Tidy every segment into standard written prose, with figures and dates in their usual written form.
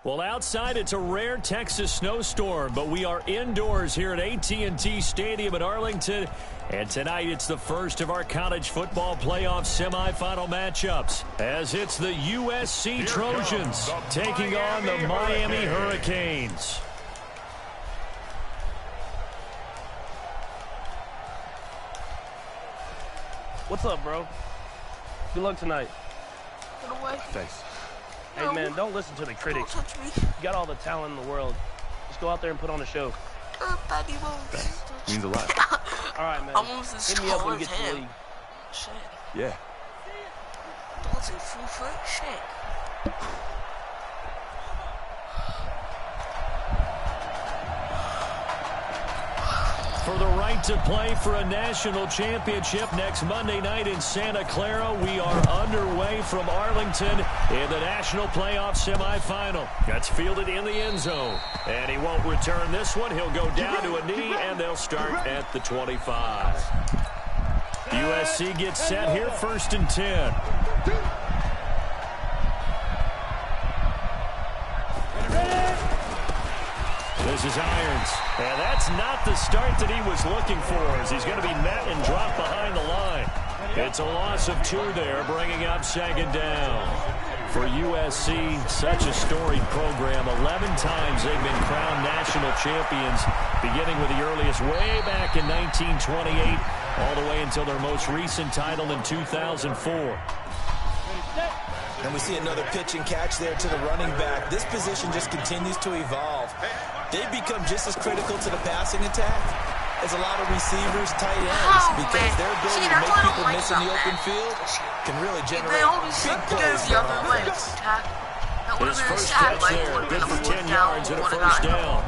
Well, outside it's a rare Texas snowstorm, but we are indoors here at AT&T Stadium in Arlington. And tonight it's the first of our college football playoff semifinal matchups, as it's the USC Trojans taking on the Miami Hurricanes. What's up, bro? Good luck tonight. Get away. Thanks. Hey, man, don't listen to the critics. Don't touch me. You got all the talent in the world. Just go out there and put on a show. Buddy won't. Thanks. Means a lot. All right, man. I'm almost as Hit me up tall when you as get to the him. league. Shit. Yeah. That's a full foot. Shit. For the right to play for a national championship next Monday night in Santa Clara, we are underway from Arlington in the national playoff semifinal. That's fielded in the end zone. And he won't return this one. He'll go down to a knee, and they'll start at the 25. USC gets set here, 1st and 10. This is Irons. And that's not the start that he was looking for, as he's going to be met and dropped behind the line. It's a loss of 2 there, bringing up 2nd down. For USC, such a storied program. 11 times they've been crowned national champions, beginning with the earliest way back in 1928, all the way until their most recent title in 2004. And we see another pitch and catch there to the running back. This position just continues to evolve. They've become just as critical to the passing attack as a lot of receivers, tight ends, because their ability to make people miss in the open field can really generate big plays for offense. His first catch there, good for 10 yards and a first down.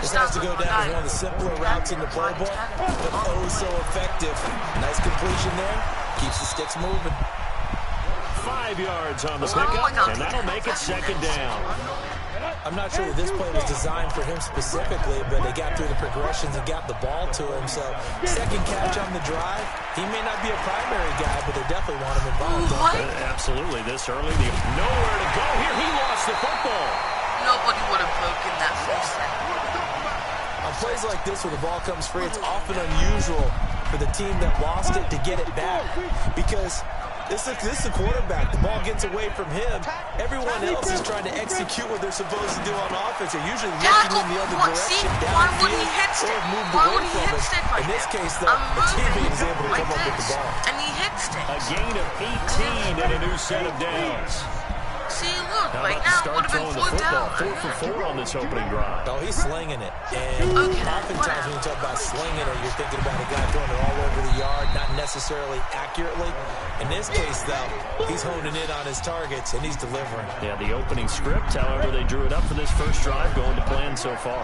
This has to go down as one of the simpler routes in the playbook, but oh so effective. Nice completion there. Keeps the sticks moving. 5 yards on the pickup, and that'll make it 2nd down. I'm not sure that this play was designed for him specifically, but they got through the progressions and got the ball to him. So, 2nd catch on the drive. He may not be a primary guy, but they definitely want him involved. Absolutely. This early, nowhere to go here. He lost the football. Nobody would have broken that first set. On plays like this where the ball comes free, it's often unusual for the team that lost it to get it back, because this is the quarterback. The ball gets away from him. Everyone else is trying to execute what they're supposed to do on offense. They're usually looking in the other direction, downfield, or moved away from it. In this case, though, the teammate is able to come up with the ball. And he hits it. A gain of 18 and a new set of downs. See, look, How right about to now it start would have been throwing the 4 football? down. 4 for 4 on this opening drive. Oh, he's slinging it. And oftentimes when you talk about slinging it, you're thinking about a guy throwing it all over the yard, not necessarily accurately. In this case, though, he's honing in on his targets, and he's delivering. Yeah, the opening script, however, they drew it up for this first drive, going to plan so far.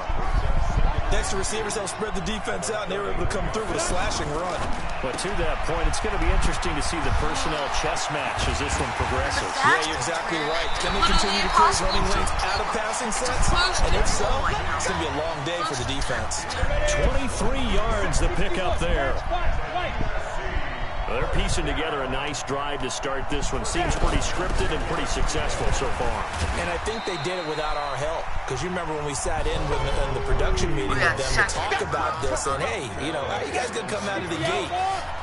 Next, the receivers help spread the defense out, and they were able to come through with a slashing run. But to that point, it's going to be interesting to see the personnel chess match as this one progresses. Yeah, you're exactly right. Can they continue to clear running lanes out of passing sets? And if so, it's going to be a long day for the defense. 23 yards the pickup there. Well, they're piecing together a nice drive to start this one. Seems pretty scripted and pretty successful so far. And I think they did it without our help. Because you remember when we sat in the production meeting with them to talk about this. And, hey, you know, how you guys going to come out of the gate?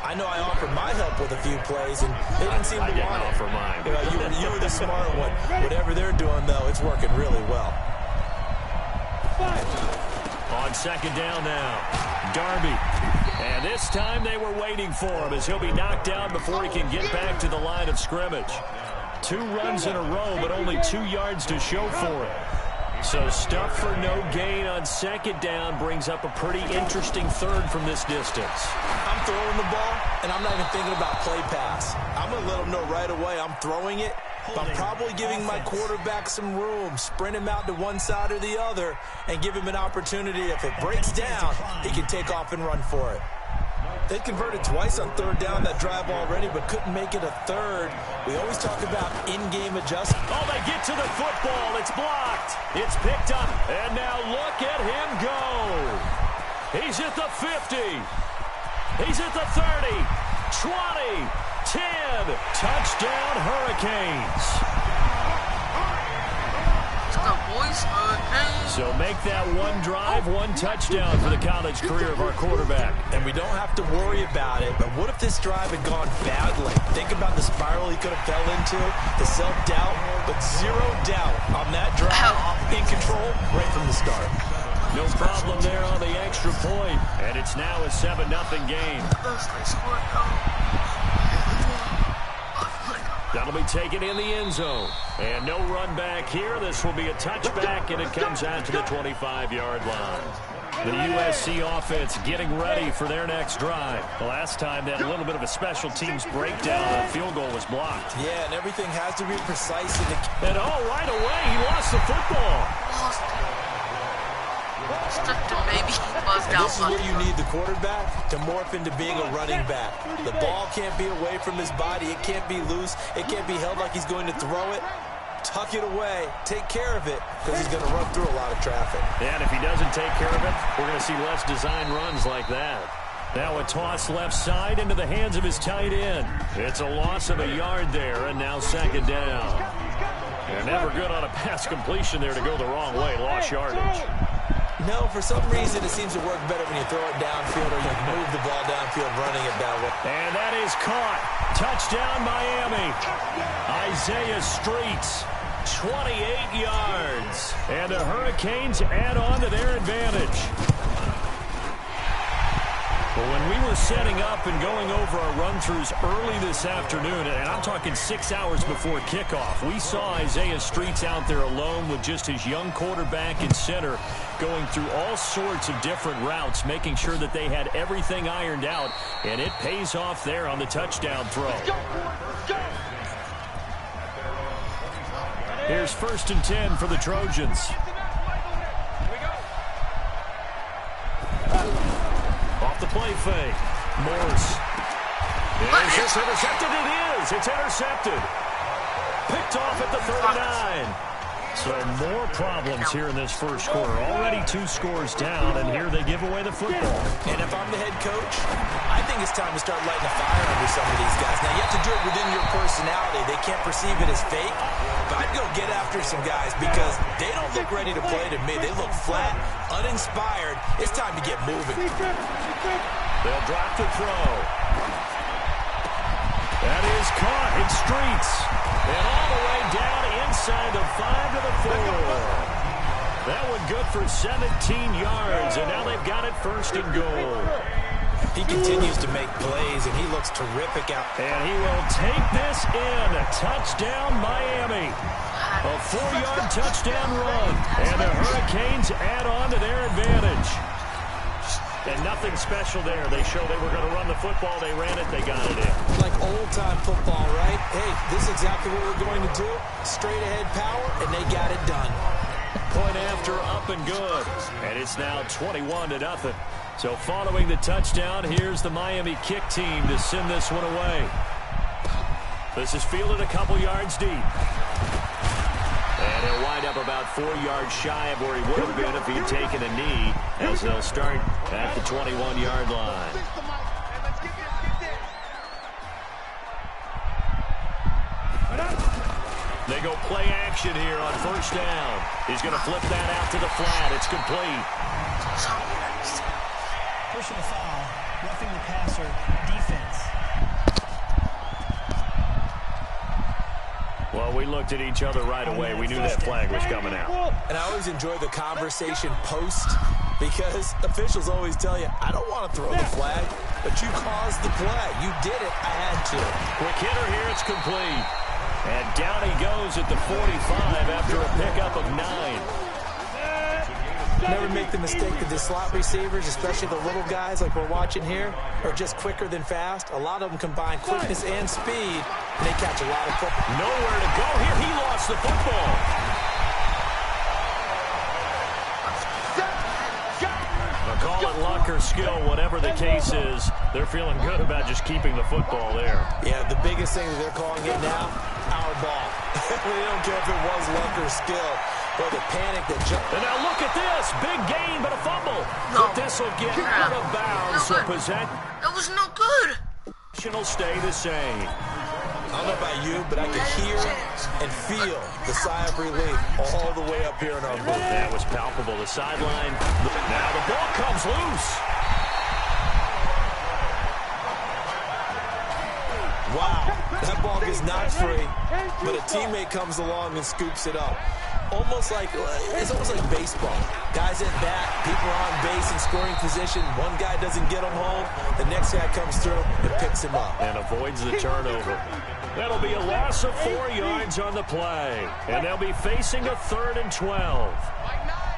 I know I offered my help with a few plays, and they didn't seem to want it. I didn't offer mine. You know, you were the smart one. Whatever they're doing, though, it's working really well. On 2nd down now, Darby. And this time they were waiting for him, as he'll be knocked down before he can get back to the line of scrimmage. 2 runs in a row, but only 2 yards to show for it. So stuff for no gain on 2nd down brings up a pretty interesting 3rd from this distance. I'm throwing the ball, and I'm not even thinking about play pass. I'm going to let them know right away I'm throwing it, but I'm probably giving my quarterback some room, sprint him out to one side or the other, and give him an opportunity. If it breaks down, he can take off and run for it. They converted twice on 3rd down that drive already, but couldn't make it a 3rd. We always talk about in-game adjustment. Oh, they get to the football. It's blocked. It's picked up. And now look at him go. He's at the 50. He's at the 30. 20. 10. Touchdown, Hurricanes. So make that one drive, one touchdown for the college career of our quarterback. And we don't have to worry about it, but what if this drive had gone badly? Think about the spiral he could have fell into, the self-doubt, but zero doubt on that drive, in control right from the start. No problem there on the extra point, and it's now a 7-0 game. That'll be taken in the end zone. And no run back here. This will be a touchback, and it comes out to the 25-yard line. The USC offense getting ready for their next drive. The last time they had a little bit of a special teams breakdown. The field goal was blocked. Yeah, and everything has to be precise. And right away, he lost the football. This is where you need the quarterback to morph into being a running back. The ball can't be away from his body. It can't be loose. It can't be held like he's going to throw it. Tuck it away. Take care of it because he's going to run through a lot of traffic. And if he doesn't take care of it, we're going to see less design runs like that. Now a toss left side into the hands of his tight end. It's a loss of a yard there, and now second down. They're never good on a pass completion there to go the wrong way. Lost yardage. No, for some reason it seems to work better when you throw it downfield or you move the ball downfield running it that way. And that is caught. Touchdown, Miami. Isaiah Streets, 28 yards. And the Hurricanes add on to their advantage. Well, when we were setting up and going over our run-throughs early this afternoon, and I'm talking 6 hours before kickoff, we saw Isaiah Streets out there alone with just his young quarterback and center going through all sorts of different routes, making sure that they had everything ironed out, and it pays off there on the touchdown throw. Here's 1st and 10 for the Trojans. Off the play fake. Morse. Is this intercepted? It is. It's intercepted. Picked off at the 39. So more problems here in this first quarter. Already 2 scores down, and here they give away the football. And if I'm the head coach, I think it's time to start lighting a fire under some of these guys. Now, you have to do it within your personality. They can't perceive it as fake. But I'd go get after some guys because they don't look ready to play to me. They look flat, uninspired. It's time to get moving. They'll drop the throw. That is caught in Streets. And all the way down inside the 5 to the 4. That one good for 17 yards, and now they've got it 1st and goal. He continues to make plays, and he looks terrific out. And he will take this in. A touchdown, Miami. A 4-yard touchdown run. And the Hurricanes add on to their advantage. And nothing special there. They showed they were going to run the football. They ran it. They got it in. Like old-time football, right? Hey, this is exactly what we're going to do. Straight-ahead power, and they got it done. Point after, up and good. And it's now 21-0. So following the touchdown, here's the Miami kick team to send this one away. This is fielded a couple yards deep. And he'll wind up about 4 yards shy of where he would have been if he'd taken a knee, as they'll start at the 21-yard line. They go play action here on 1st down. He's going to flip that out to the flat. It's complete. Pushing a foul, roughing the passer, defense. Well, we looked at each other right away. We knew that flag was coming out. And I always enjoy the conversation post because officials always tell you, I don't want to throw the flag, but you caused the play. You did it. I had to. Quick hitter here. It's complete. And down he goes at the 45 after a pickup of 9. Never make the mistake that the slot receivers, especially the little guys like we're watching here, are just quicker than fast. A lot of them combine quickness and speed, and they catch a lot of football. Nowhere to go here. He lost the football. Call it luck or skill, whatever the case is. They're feeling good about just keeping the football there. Yeah, the biggest thing that they're calling it now, our ball. They don't care if it was luck or skill. But the panic that jumped. And now look at this. Big gain, but a fumble. No. But this will get out of bounds. So possession. That was no good. Will stay the same. I don't know about you, but I can hear and feel the sigh of relief all the way up here in our booth. That was palpable. The sideline. Now the ball comes loose. Wow, that ball gets knocked free, but a teammate comes along and scoops it up. It's almost like baseball. Guys at bat, people are on base in scoring position. One guy doesn't get him home. The next guy comes through and picks him up. And avoids the turnover. That'll be a loss of 4 yards on the play. And they'll be facing a 3rd and 12.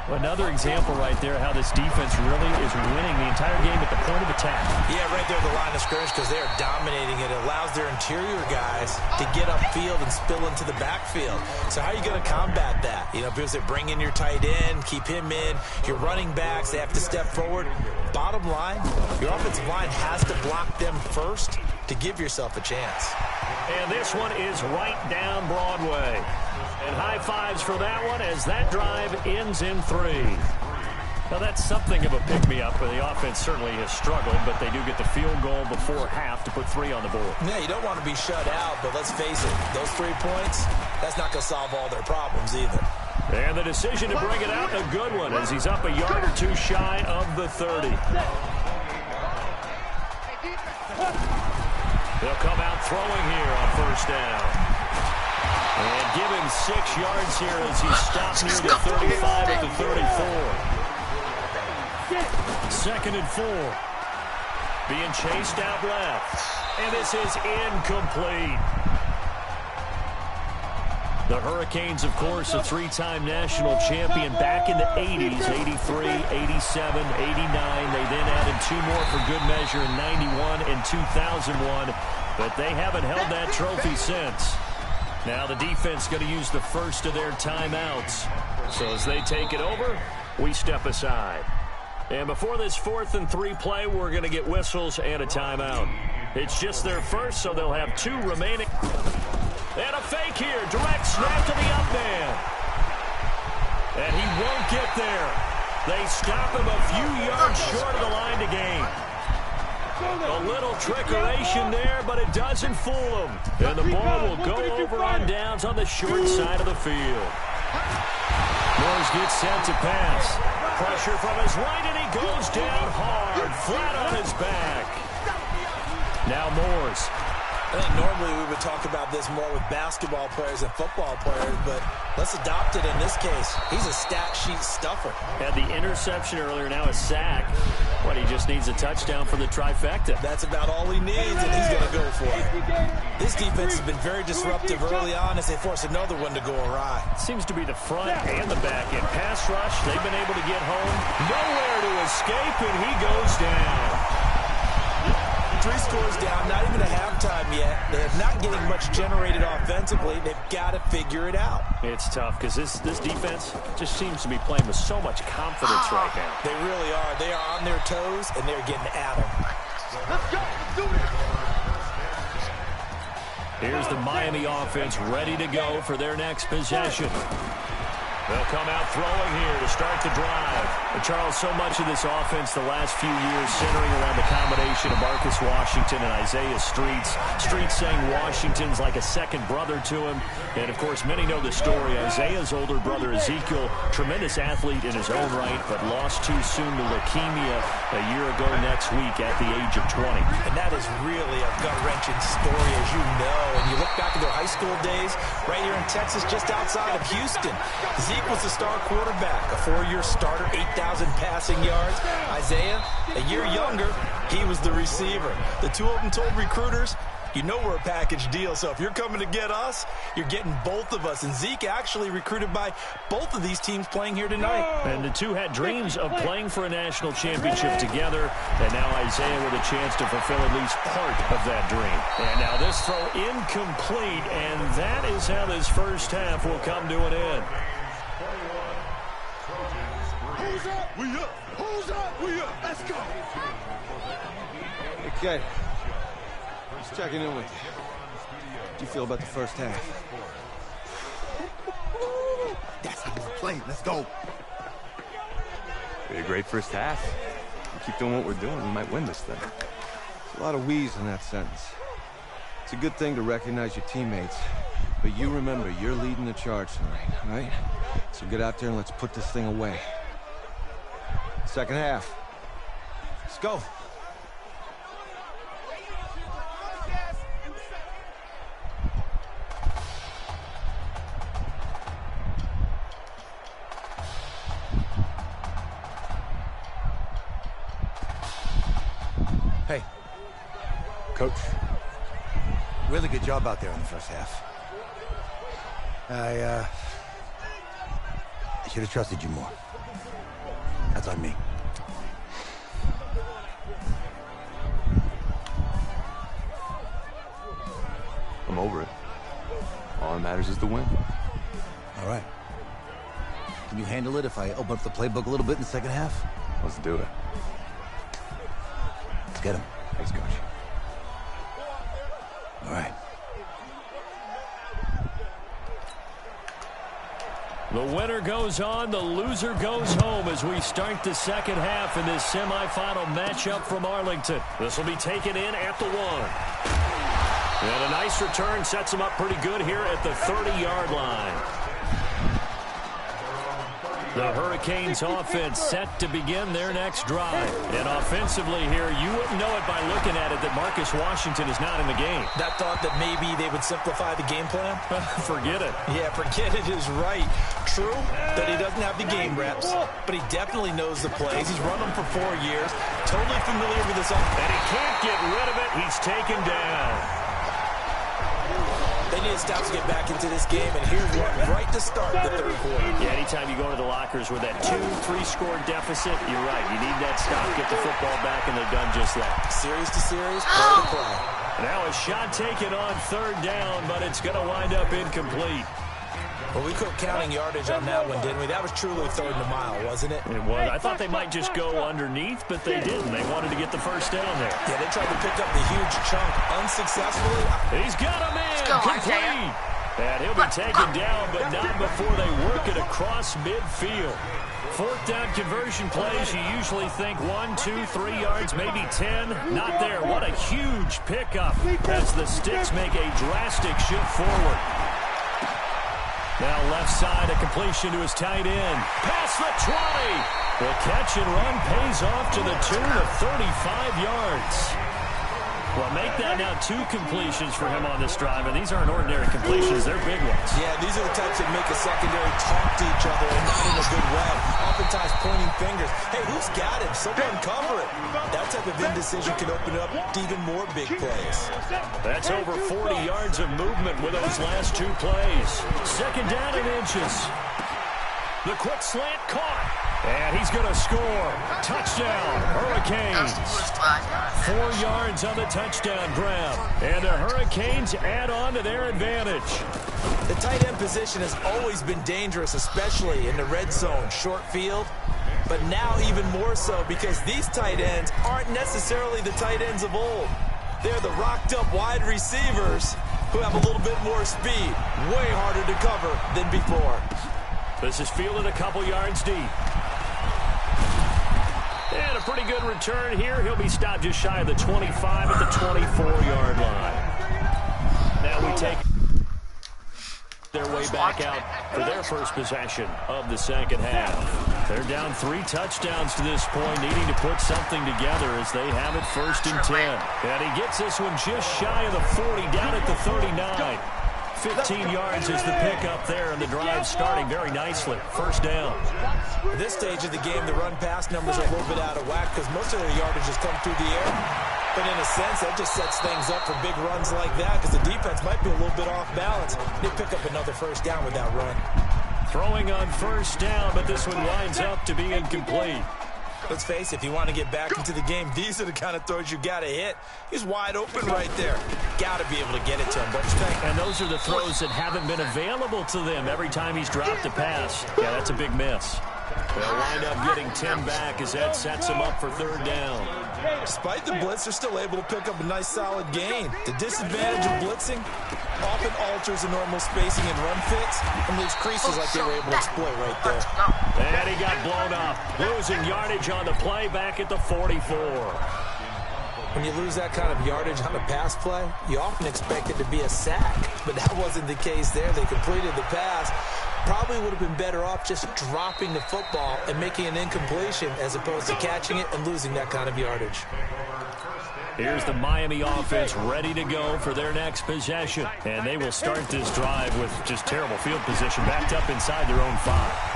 Another example right there how this defense really is winning the entire game at the point of attack. Yeah, right there at the line of scrimmage because they are dominating it. It allows their interior guys to get upfield and spill into the backfield. So how are you going to combat that? You know, because they bring in your tight end, keep him in. Your running backs, they have to step forward. Bottom line, your offensive line has to block them first to give yourself a chance. And this one is right down Broadway. And high fives for that one as that drive ends in 3. Now, that's something of a pick-me-up. The offense certainly has struggled, but they do get the field goal before half to put 3 on the board. Yeah, you don't want to be shut out, but let's face it, those 3 points, that's not going to solve all their problems either. And the decision to bring it out, a good one, as he's up a yard or 2 shy of the 30. They'll come out throwing here on 1st down. And give him 6 yards here as he stops near the 35 at the 34. 2nd and 4. Being chased out left. And this is incomplete. The Hurricanes, of course, a 3-time national champion back in the 80s, 83, 87, 89. They then added 2 more for good measure in 91 and 2001. But they haven't held that trophy since. Now the defense going to use the first of their timeouts. So as they take it over, we step aside. And before this 4th and 3 play, we're going to get whistles and a timeout. It's just their first, so they'll have 2 remaining. And a fake here. Direct snap to the up man. And he won't get there. They stop him a few yards short of the line to gain. A little trickeration there, but it doesn't fool him. And the ball will go over on downs on the short side of the field. Moores gets set to pass. Pressure from his right, and he goes down hard, flat on his back. Now Moores. I think normally we would talk about this more with basketball players and football players, but let's adopt it in this case. He's a stat sheet stuffer. Had the interception earlier, now a sack. But he just needs a touchdown for the trifecta. That's about all he needs, and he's going to go for it. This defense has been very disruptive early on as they force another one to go awry. Seems to be the front and the back end. Pass rush, they've been able to get home. Nowhere to escape, and he goes down. 3 scores down, not even a halftime yet. They are not getting much generated offensively. They've got to figure it out. It's tough because this defense just seems to be playing with so much confidence right now. They really are. They are on their toes, and they're getting at them. Let's go. Let's do it. Here's the Miami offense ready to go for their next possession. They'll come out throwing here to start the drive. And Charles, so much of this offense the last few years centering around the combination of Marcus Washington and Isaiah Streets. Streets saying Washington's like a second brother to him. And, of course, many know the story. Isaiah's older brother, Ezekiel, tremendous athlete in his own right, but lost too soon to leukemia a year ago next week at the age of 20. And that is really a gut-wrenching story, as you know. And you look back at their high school days right here in Texas, just outside of Houston. Zeke was the star quarterback, a 4-year starter, 8,000 passing yards. Isaiah, a year younger, he was the receiver. The 2 of them told recruiters, you know we're a package deal, so if you're coming to get us, you're getting both of us. And Zeke actually recruited by both of these teams playing here tonight. And the 2 had dreams of playing for a national championship together, and now Isaiah with a chance to fulfill at least part of that dream. And now this throw incomplete, and that is how this first half will come to an end. Who's up? We up. Who's up? We up. Let's go. Okay. Just checking in with you. How do you feel about the first half? That's how we play. Let's go. We had a great first half. We keep doing what we're doing, we might win this thing. There's a lot of we's in that sentence. It's a good thing to recognize your teammates. But you remember, you're leading the charge tonight, all right? So get out there and let's put this thing away. Second half. Let's go. Hey. Coach. Really good job out there in the first half. I should have trusted you more. That's on me. I'm over it. All that matters is the win. All right. Can you handle it if I open up the playbook a little bit in the second half? Let's do it. Let's get him. Thanks, Coach. All right. The winner goes on, the loser goes home as we start the second half in this semifinal matchup from Arlington. This will be taken in at the 1. And a nice return sets them up pretty good here at the 30-yard line. The Hurricanes offense set to begin their next drive. And offensively here, you wouldn't know it by looking at it that Marcus Washington is not in the game. That thought that maybe they would simplify the game plan? Forget it. Yeah, forget it is right. True that he doesn't have the game reps, but he definitely knows the plays. He's run them for 4 years. Totally familiar with this offense. And he can't get rid of it. He's taken down. They need to stop to get back into this game, and here's one right to start the third quarter. Yeah, anytime you go to the lockers with that 2-3 score deficit, you're right. You need that stop, get the football back, and they've done just that. Series to series, play to play. Now a shot taken on third down, but it's going to wind up incomplete. Well, we quit counting yardage on that one, didn't we? That was truly third and a mile, wasn't it? It was. I thought they might just go underneath, but they didn't. They wanted to get the first down there. Yeah, they tried to pick up the huge chunk unsuccessfully. He's got a man. Go, Complete. Isaiah. And he'll be taken down, but not before they work it across midfield. Fourth down conversion plays, you usually think 1, 2, 3 yards, maybe 10. Not there. What a huge pickup as the Sticks make a drastic shift forward. Now left side, a completion to his tight end. Past the 20. The catch and run pays off to the tune of 35 yards. Well, make that now 2 completions for him on this drive, and these aren't ordinary completions. They're big ones. Yeah, these are the types that make a secondary talk to each other and not in a good way. Oftentimes pointing fingers. Hey, who's got him? Someone cover it. That type of indecision can open up to even more big plays. That's over 40 yards of movement with those last 2 plays. Second down and inches. The quick slant caught. And he's going to score. Touchdown, Hurricanes. 4 yards on the touchdown grab. And the Hurricanes add on to their advantage. The tight end position has always been dangerous, especially in the red zone, short field. But now even more so because these tight ends aren't necessarily the tight ends of old. They're the rocked-up wide receivers who have a little bit more speed. Way harder to cover than before. This is fielded a couple yards deep. And a pretty good return here. He'll be stopped just shy of the 25 at the 24-yard line. Now we take their way back out for their first possession of the second half. They're down 3 touchdowns to this point, needing to put something together as they have it 1st and 10. And he gets this one just shy of the 40, down at the 39. 15 yards is the pickup there, and the drive starting very nicely. First down. At this stage of the game, the run-pass numbers are a little bit out of whack because most of their yardage has come through the air. But in a sense, that just sets things up for big runs like that because the defense might be a little bit off balance. They pick up another first down with that run. Throwing on first down, but this one winds up to be incomplete. Let's face it, if you want to get back into the game, these are the kind of throws you got to hit. He's wide open right there. Got to be able to get it to him, don't you think? And those are the throws that haven't been available to them every time he's dropped a pass. Yeah, that's a big miss. They'll wind up getting 10 back as that sets him up for third down. Despite the blitz, they're still able to pick up a nice solid gain. The disadvantage of blitzing often alters the normal spacing and run fits and leaves creases like they were able to exploit right there. And he got blown up. Losing yardage on the play back at the 44. When you lose that kind of yardage on a pass play, you often expect it to be a sack. But that wasn't the case there. They completed the pass. Probably would have been better off just dropping the football and making an incompletion as opposed to catching it and losing that kind of yardage. Here's the Miami offense ready to go for their next possession. And they will start this drive with just terrible field position, backed up inside their own 5.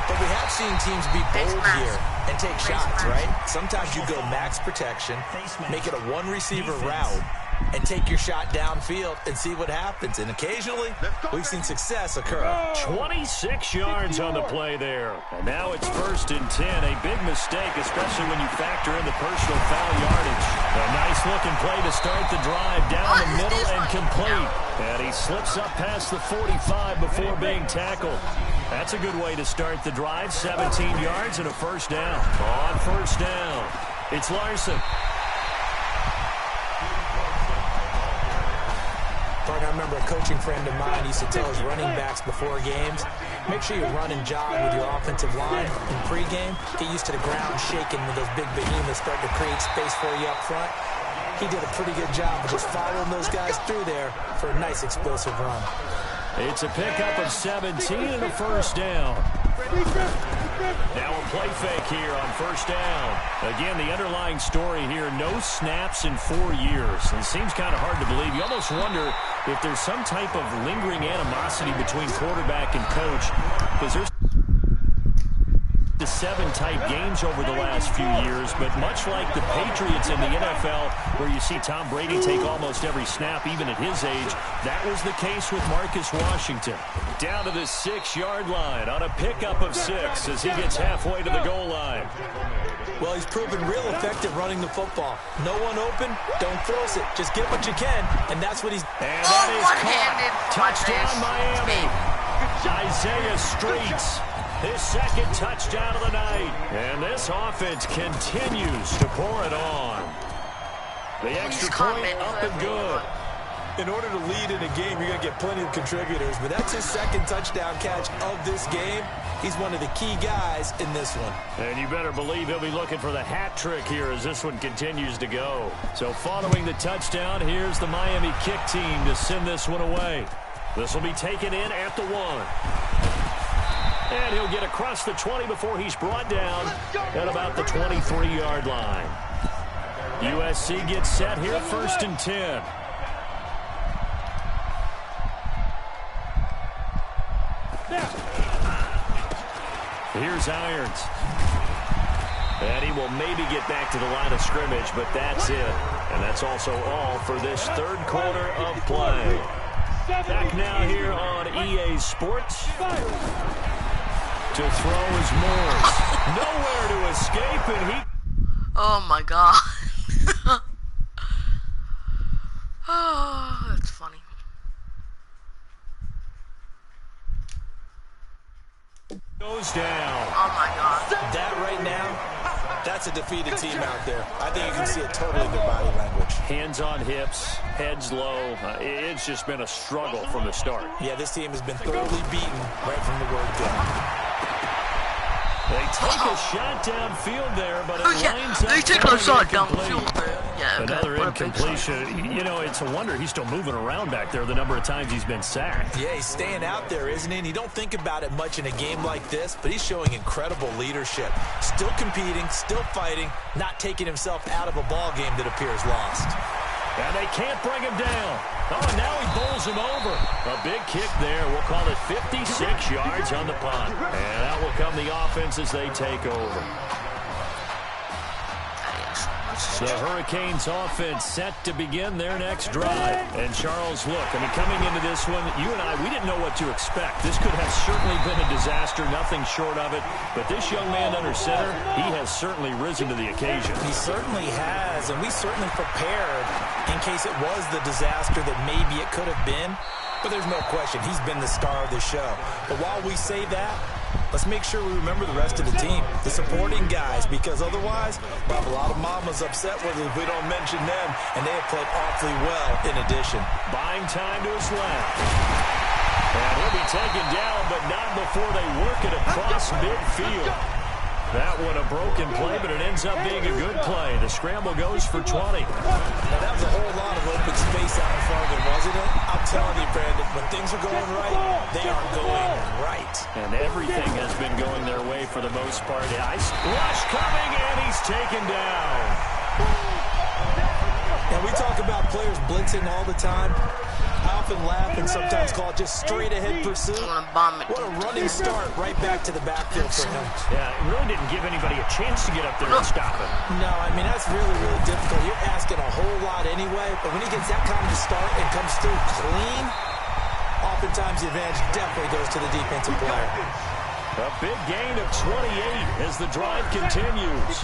But we have seen teams be bold here and take shots, right? Sometimes you go max protection, make it a one-receiver route, and take your shot downfield and see what happens. And occasionally, we've seen success occur. 26 yards on the play there. And now it's 1st and 10. A big mistake, especially when you factor in the personal foul yardage. A nice-looking play to start the drive down the middle and complete. And he slips up past the 45 before being tackled. That's a good way to start the drive. 17 yards and a 1st down. On 1st down, it's Larson. I remember a coaching friend of mine used to tell his running backs before games, make sure you run and jog with your offensive line in pregame. Get used to the ground shaking when those big behemoths start to create space for you up front. He did a pretty good job of just following those guys through there for a nice explosive run. It's a pickup of 17 and a 1st down. Now a play fake here on 1st down. Again, the underlying story here, no snaps in 4 years. It seems kind of hard to believe. You almost wonder if there's some type of lingering animosity between quarterback and coach, because there's the 7-type games over the last few years, but much like the Patriots in the NFL, where you see Tom Brady take almost every snap, even at his age, that was the case with Marcus Washington. Down to the 6-yard line on a pickup of 6 as he gets halfway to the goal line. Well, he's proven real effective running the football. No one open, don't force it. Just get what you can, and that's what he's... And that is caught. Touchdown, Miami. Isaiah Streets, his 2nd touchdown of the night. And this offense continues to pour it on. The extra point up and good. In order to lead in a game, you're going to get plenty of contributors, but that's his 2nd touchdown catch of this game. He's one of the key guys in this one. And you better believe he'll be looking for the hat trick here as this one continues to go. So following the touchdown, here's the Miami kick team to send this one away. This will be taken in at the 1. And he'll get across the 20 before he's brought down at about the 23-yard line. USC gets set here, 1st and 10. Here's Irons. And he will maybe get back to the line of scrimmage, but that's it. And that's also all for this 3rd quarter of play. Back now here on EA Sports. To throw is Morris. Nowhere to escape, and he... Oh, my God. Oh, that's funny. Goes down. Oh, my God. That right now, that's a defeated team out there. I think you can see it totally in their body language. Hands on hips, heads low. It's just been a struggle from the start. Yeah, this team has been thoroughly beaten right from the word go. They take a shot downfield there, but it lines up. They take a shot downfield there. Yeah, okay. Another incompletion. You know, it's a wonder he's still moving around back there the number of times he's been sacked. Yeah, he's staying out there, isn't he? And you don't think about it much in a game like this, but he's showing incredible leadership. Still competing, still fighting, not taking himself out of a ball game that appears lost. And they can't bring him down. Oh, and now he bowls him over. A big kick there. We'll call it 56 yards on the punt. And out will come the offense as they take over. The Hurricanes offense set to begin their next drive. And Charles, look, I mean, coming into this one, you and I, we didn't know what to expect. This could have certainly been a disaster, nothing short of it. But this young man under center, he has certainly risen to the occasion. He certainly has, and we certainly prepared in case it was the disaster that maybe it could have been. But there's no question, he's been the star of the show. But while we say that, let's make sure we remember the rest of the team, the supporting guys, because otherwise we'll have a lot of mamas upset with us if we don't mention them, and they have played awfully well in addition. Buying time to his left. And he'll be taken down, but not before they work it across midfield. That one a broken play, but it ends up being a good play. The scramble goes for 20. Now, that was a whole lot of open space out in front of him, wasn't it? I'm telling you, Brandon, when things are going right, they are going right. And everything has been going their way for the most part. Ice rush coming, and he's taken down. And we talk about players blitzing all the time. I often laugh and sometimes call it just straight-ahead pursuit. What a running start right back to the backfield for him. Yeah, it really didn't give anybody a chance to get up there and stop it. No, I mean, that's really, really difficult. You're asking a whole lot anyway, but when he gets that kind of start and comes through clean, oftentimes the advantage definitely goes to the defensive player. A big gain of 28 as the drive continues.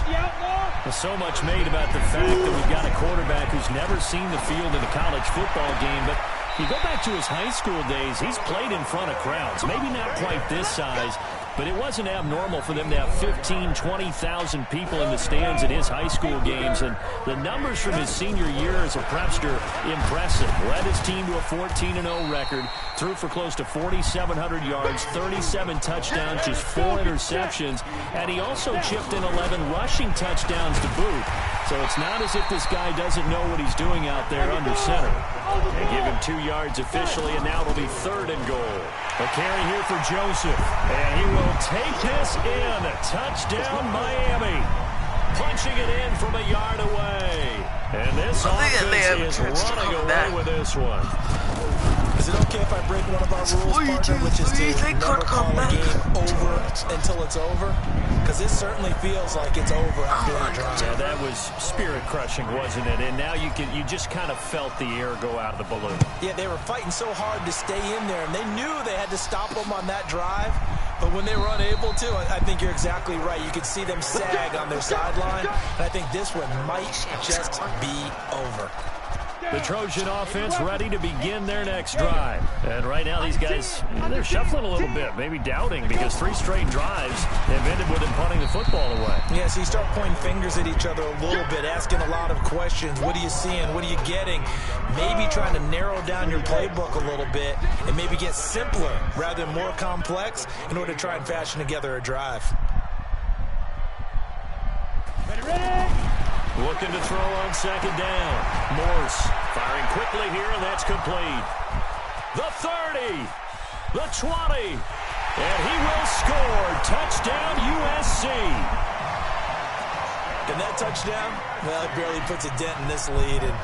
There's so much made about the fact that we've got a quarterback who's never seen the field in a college football game, but you go back to his high school days, he's played in front of crowds. Maybe not quite this size, but it wasn't abnormal for them to have 15,000, 20,000 people in the stands at his high school games. And the numbers from his senior year as a prepster, impressive. Led his team to a 14-0 record, threw for close to 4,700 yards, 37 touchdowns, just 4 interceptions, and he also chipped in 11 rushing touchdowns to boot. So it's not as if this guy doesn't know what he's doing out there under center. They give him 2 yards officially, and now it'll be 3rd and goal. A carry here for Joseph, and he will take this in. Touchdown, Miami. Punching it in from a yard away. And this offense is running away with this one. Is it okay if I break one of our rules, partner, which is to never call a game over until it's over? Because this certainly feels like it's over after that drive. Yeah, that was spirit-crushing, wasn't it? And now you just kind of felt the air go out of the balloon. Yeah, they were fighting so hard to stay in there, and they knew they had to stop them on that drive. But when they were unable to, I think you're exactly right. You could see them sag on their sideline, and I think this one might just be over. The Trojan offense ready to begin their next drive. And right now these guys, they're shuffling a little bit, maybe doubting, because 3 straight drives have ended with them punting the football away. Yeah, so you start pointing fingers at each other a little bit, asking a lot of questions. What are you seeing? What are you getting? Maybe trying to narrow down your playbook a little bit and maybe get simpler rather than more complex in order to try and fashion together a drive. Ready? Looking to throw on 2nd down. Morse firing quickly here, and that's complete. The 30, the 20, and he will score. Touchdown, USC. And that touchdown, well, it barely puts a dent in this lead. And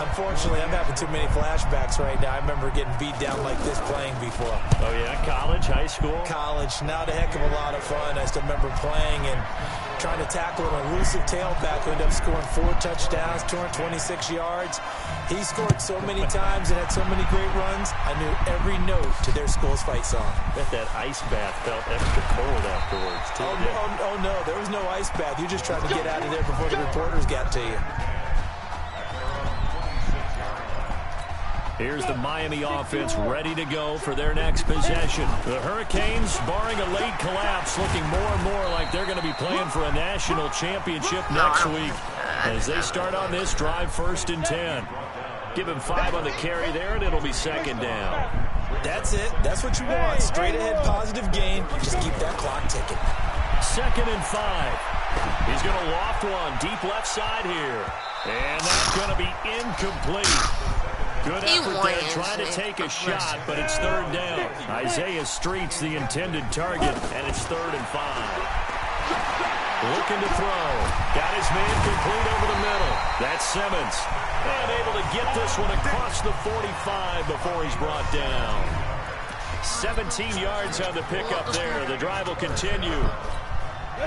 unfortunately, I'm having too many flashbacks right now. I remember getting beat down like this playing before. Oh, yeah? College, high school? College. Not a heck of a lot of fun. I still remember playing and trying to tackle an elusive tailback who ended up scoring 4 touchdowns, 226 yards. He scored so many times and had so many great runs, I knew every note to their school's fight song. Bet that ice bath felt extra cold afterwards, too. Oh, no, there was no ice bath. You just tried to get out of there before the reporters got to you. Here's the Miami offense ready to go for their next possession. The Hurricanes, barring a late collapse, looking more and more like they're going to be playing for a national championship next week as they start on this drive 1st and 10. Give him 5 on the carry there, and it'll be 2nd down. That's it. That's what you want. Straight ahead, positive gain. Just keep that clock ticking. 2nd and 5. He's going to loft one deep left side here. And that's going to be incomplete. Good effort there, trying to take a shot, but it's 3rd down. Isaiah Street's the intended target, and it's 3rd and 5. Looking to throw. Got his man complete over the middle. That's Simmons. And able to get this one across the 45 before he's brought down. 17 yards on the pickup there. The drive will continue.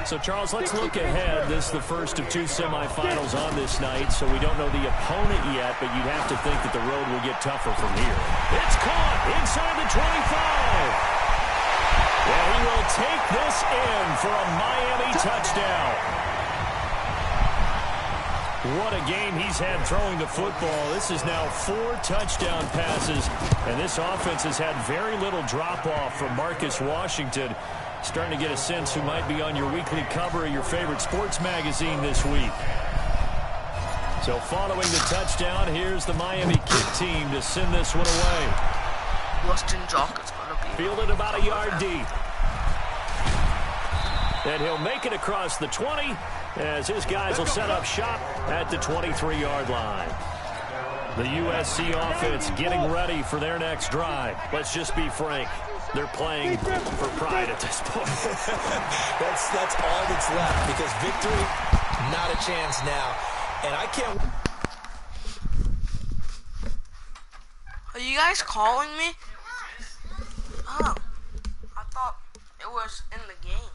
So, Charles, let's look ahead. This is the first of 2 semifinals on this night, so we don't know the opponent yet, but you'd have to think that the road will get tougher from here. It's caught inside the 25. Well, he will take this in for a Miami touchdown. What a game he's had throwing the football. This is now 4 touchdown passes, and this offense has had very little drop-off from Marcus Washington. Starting to get a sense who might be on your weekly cover of your favorite sports magazine this week. So following the touchdown, here's the Miami kick team to send this one away. Weston Jock is going to be fielded about a yard deep. And he'll make it across the 20 as his guys will set up shop at the 23-yard line. The USC offense getting ready for their next drive. Let's just be frank. They're playing for pride at this point. that's all that's left, because victory, not a chance now. And I can't... Are you guys calling me? Oh, I thought it was in the game.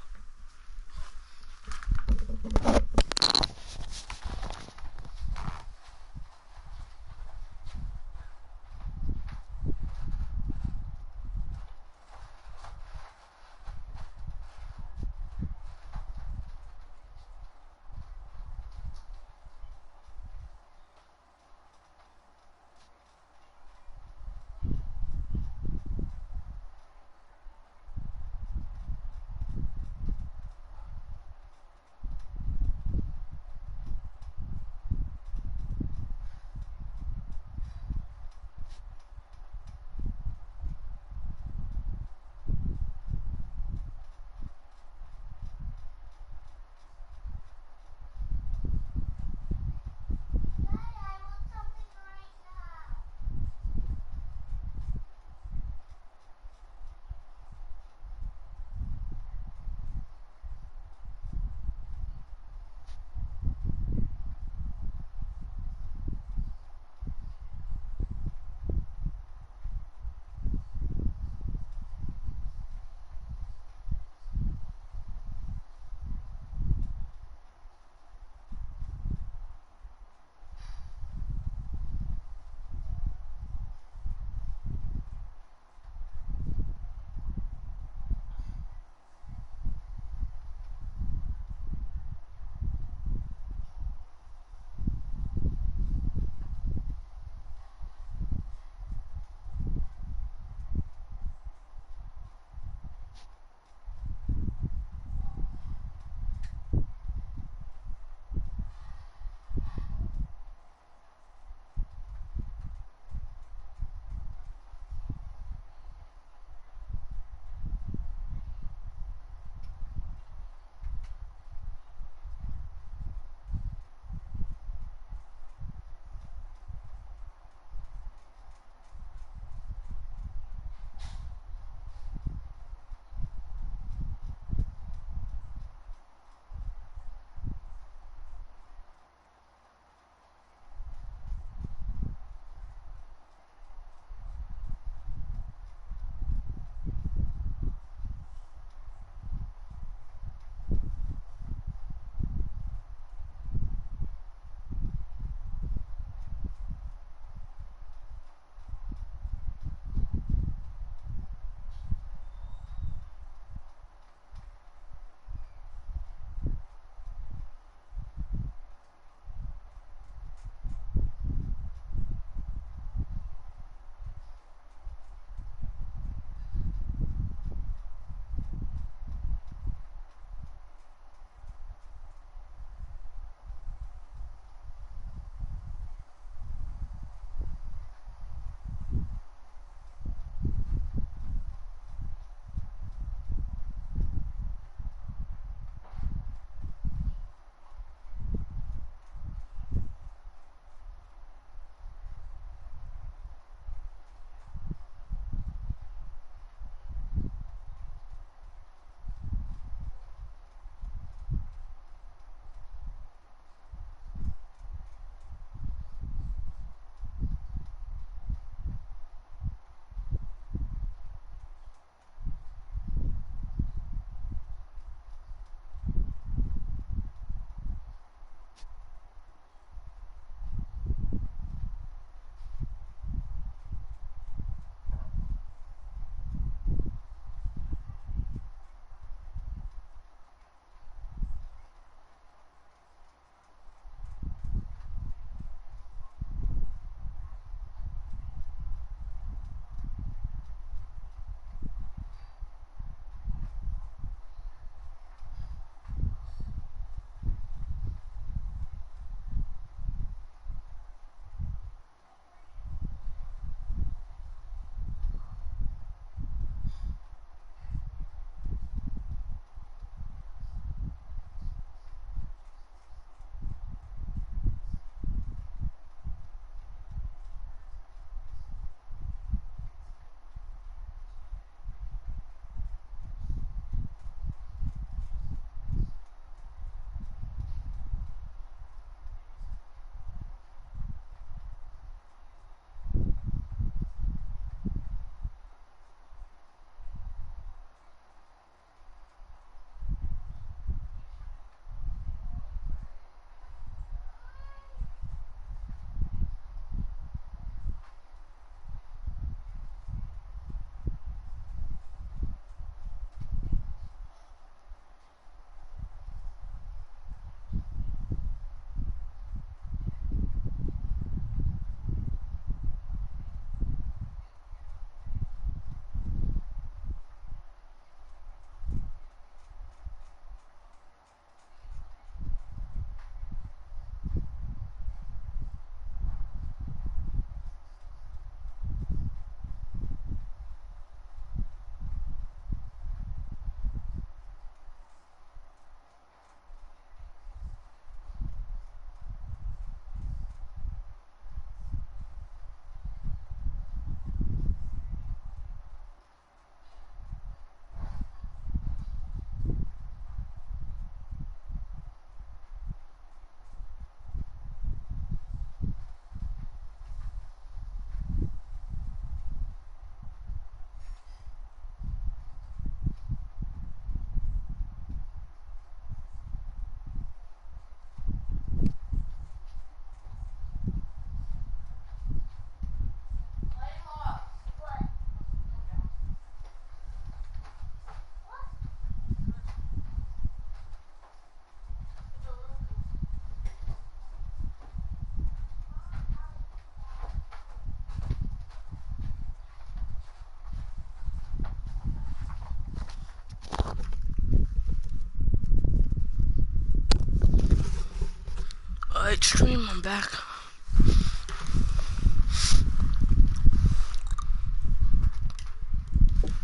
Alright, stream, I'm back.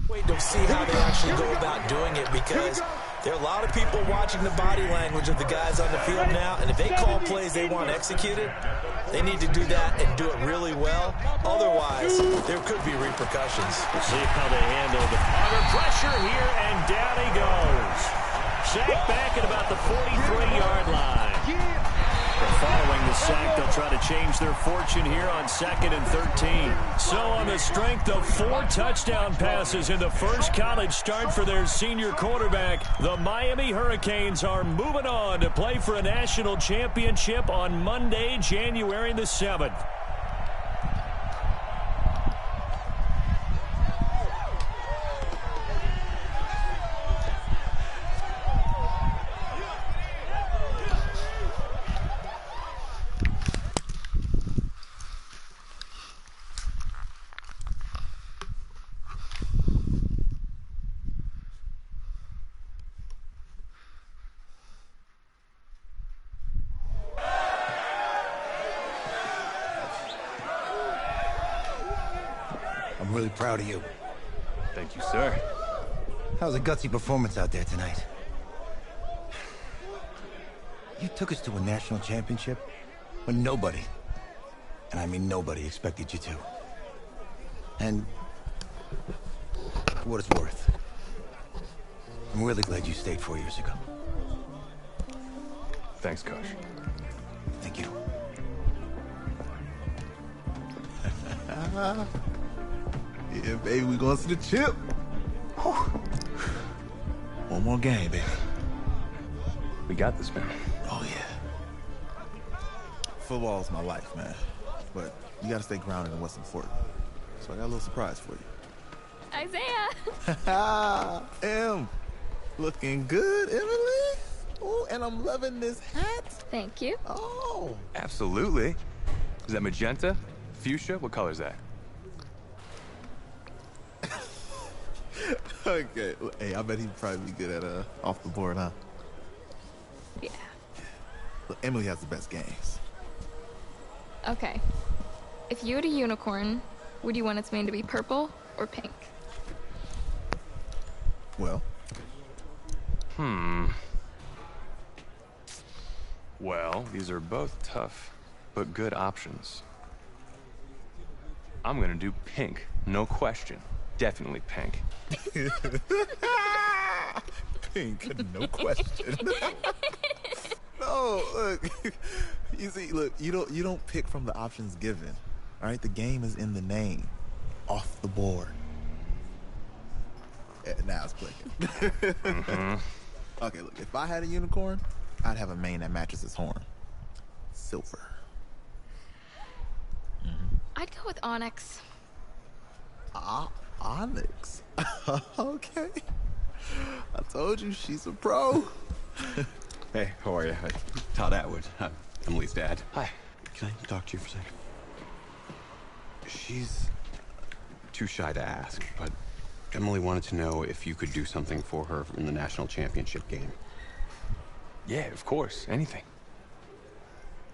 Wait to see how they actually go about doing it, because there are a lot of people watching the body language of the guys on the field now, and if they call plays they want executed, they need to do that and do it really well. Otherwise, there could be repercussions. We'll see how they handle the under pressure here, and down he goes. Sack back at about the 43-yard line. Following the sack, they'll try to change their fortune here on 2nd and 13. So on the strength of 4 touchdown passes in the first college start for their senior quarterback, the Miami Hurricanes are moving on to play for a national championship on Monday, January the 7th. I'm really proud of you. Thank you, sir. That was a gutsy performance out there tonight. You took us to a national championship when nobody, and I mean nobody, expected you to. And for what it's worth, I'm really glad you stayed 4 years ago. Thanks, Coach. Thank you. Yeah, baby, we going to the chip. Whew. One more game, baby. We got this, man. Oh, yeah. Football's my life, man. But you got to stay grounded in what's important. So I got a little surprise for you. Isaiah! Em, looking good, Emily. Oh, and I'm loving this hat. Thank you. Oh. Absolutely. Is that magenta? Fuchsia? What color is that? Okay. Hey, I bet he'd probably be good at off the board, huh? Yeah. Look, Emily has the best games. Okay. If you had a unicorn, would you want its mane to be purple or pink? Well. Well, these are both tough, but good options. I'm gonna do pink, no question. Definitely pink. Pink, no question. No, look. You see, look, you don't pick from the options given. All right, the game is in the name. Off the board. Yeah, now it's clicking. Okay, look, if I had a unicorn, I'd have a mane that matches his horn. Silver. I'd go with Onyx. Onyx. Okay. I told you she's a pro. Hey, how are you? Todd Atwood. I'm Emily's dad. Hi. Can I talk to you for a second? She's too shy to ask, but Emily wanted to know if you could do something for her in the national championship game. Yeah, of course. Anything.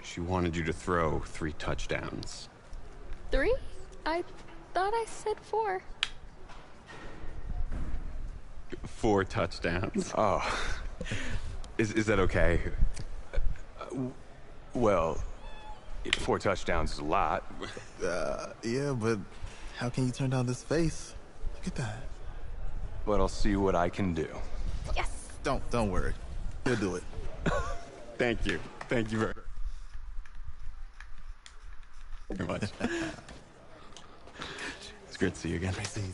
She wanted you to throw 3 touchdowns. 3? I thought I said 4. 4 touchdowns. Oh. Is that okay? Well, 4 touchdowns is a lot. Yeah, but how can you turn down this face? Look at that. But I'll see what I can do. Yes. Don't worry. He'll do it. Thank you. Thank you very much. It's great to see you again. Nice to see you.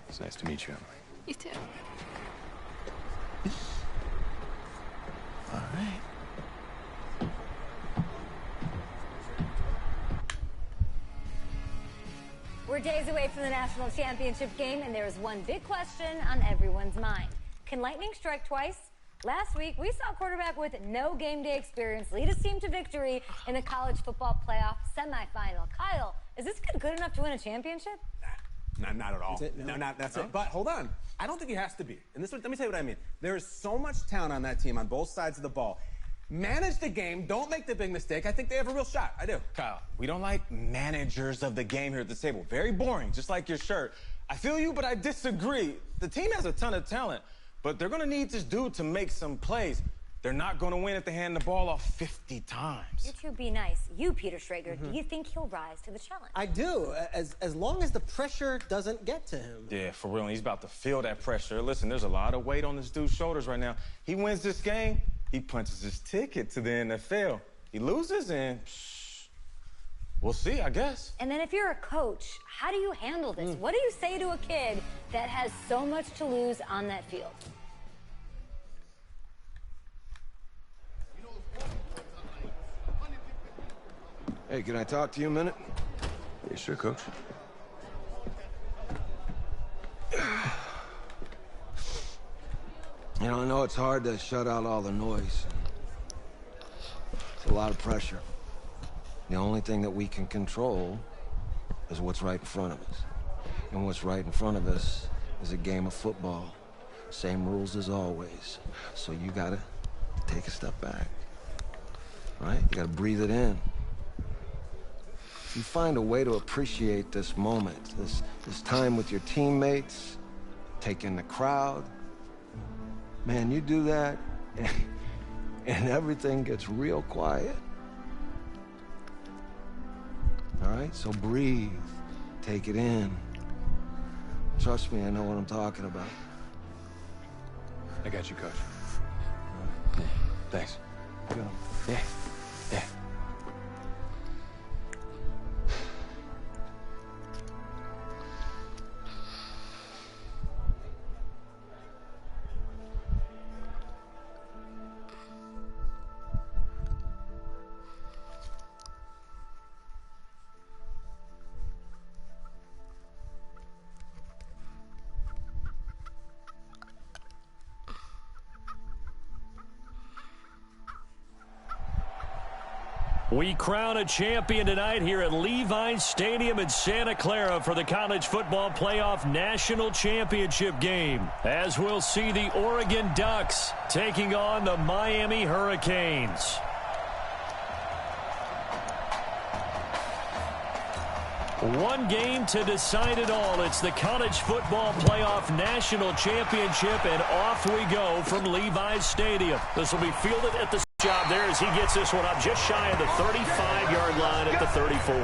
It's nice to meet you, Emily. You too. All right. We're days away from the national championship game, and there is one big question on everyone's mind. Can lightning strike twice? Last week, we saw a quarterback with no game day experience lead his team to victory in the college football playoff semifinal. Kyle, is this kid good enough to win a championship? Not at all. That's it. But hold on. I don't think he has to be. And let me tell you what I mean. There is so much talent on that team on both sides of the ball. manage the game, don't make the big mistake. I think they have a real shot. I do. Kyle, we don't like managers of the game here at this table. Very boring, just like your shirt. I feel you, but I disagree. The team has a ton of talent, but they're going to need this dude to make some plays. They're not going to win if they hand the ball off 50 times. You two be nice. You, Peter Schrager, do you think he'll rise to the challenge? I do, as long as the pressure doesn't get to him. Yeah, for real. And he's about to feel that pressure. Listen, there's a lot of weight on this dude's shoulders right now. He wins this game, he punches his ticket to the NFL. He loses, and we'll see, I guess. And then if you're a coach, how do you handle this? What do you say to a kid that has so much to lose on that field? Hey, can I talk to you a minute? Yeah, sure, Coach. You know, I know it's hard to shut out all the noise. It's a lot of pressure. The only thing that we can control is what's right in front of us. And what's right in front of us is a game of football. Same rules as always. So you gotta take a step back. Right? You gotta breathe it in. If you find a way to appreciate this moment, this time with your teammates, take in the crowd, man, you do that, and everything gets real quiet. All right? So breathe. Take it in. Trust me, I know what I'm talking about. I got you, Coach. Right. Thanks. Go. Yeah. Yeah. We crown a champion tonight here at Levi's Stadium in Santa Clara for the College Football Playoff National Championship game, as we'll see the Oregon Ducks taking on the Miami Hurricanes. One game to decide it all. It's the College Football Playoff National Championship, and off we go from Levi's Stadium. This will be fielded at the job there as he gets this one up just shy of the 35-yard line at the 34.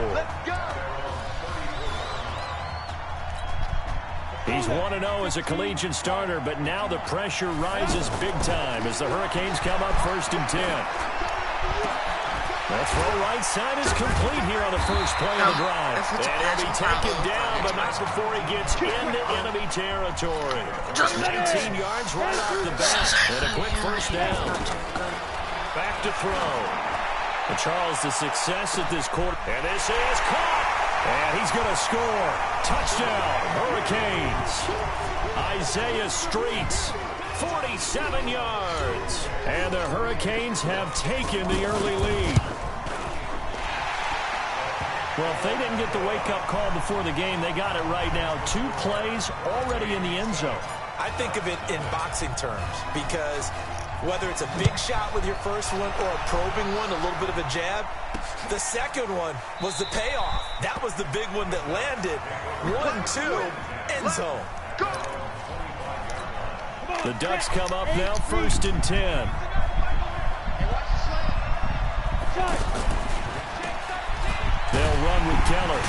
He's 1-0 as a collegiate starter, but now the pressure rises big time as the Hurricanes come up 1st and 10. The throw right side is complete here on the first play of the drive. And he'll be taken down, but not before he gets into enemy territory. 19 yards right off the bat, and a quick first down. Back to throw. And Charles, the success at this quarter. And this is caught. And he's going to score. Touchdown, Hurricanes. Isaiah Streets, 47 yards. And the Hurricanes have taken the early lead. Well, if they didn't get the wake-up call before the game, they got it right now. 2 plays already in the end zone. I think of it in boxing terms because whether it's a big shot with your first one or a probing one, a little bit of a jab, the second one was the payoff. That was the big one that landed. 1-2, end zone. The Ducks come up now 1st and 10. They'll run with Keller.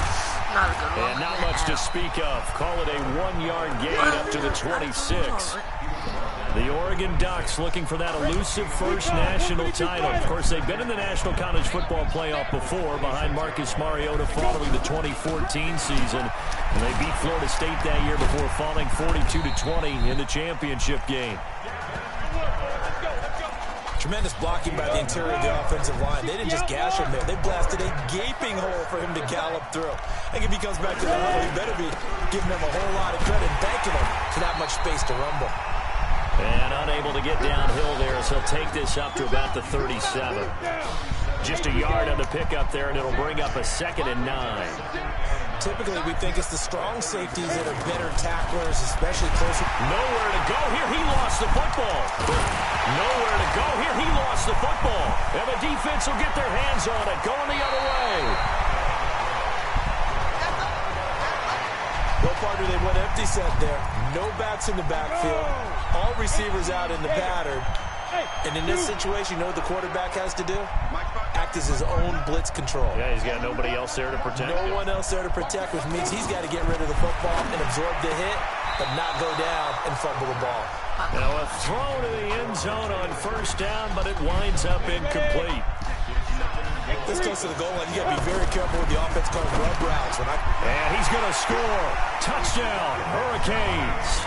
And not much to speak of. Call it a 1-yard gain up to the 26. The Oregon Ducks looking for that elusive first national title. Of course, they've been in the National College Football Playoff before behind Marcus Mariota following the 2014 season. And they beat Florida State that year before falling 42-20 in the championship game. Tremendous blocking by the interior of the offensive line. They didn't just gash him there. They blasted a gaping hole for him to gallop through. I think if he comes back to the huddle, he better be giving them a whole lot of credit and thanking them for that much space to rumble. And unable to get downhill there, so he'll take this up to about the 37. Just a yard on the pickup there, and it'll bring up a 2nd and 9. Typically, we think it's the strong safeties that are better tacklers, especially closer. Nowhere to go here. He lost the football. Nowhere to go here. He lost the football. And the defense will get their hands on it, going the other way. Well, partner, they went empty set there. No backs in the backfield. All receivers out in the pattern. And in this situation, you know what the quarterback has to do? Act as his own blitz control. Yeah, he's got nobody else there to protect him. No one else there to protect, which means he's got to get rid of the football and absorb the hit, but not go down and fumble the ball. Now a throw to the end zone on first down, but it winds up incomplete. This goes to the goal line. You got to be very careful with the offense calling rub routes. And he's going to score. Touchdown, Hurricanes.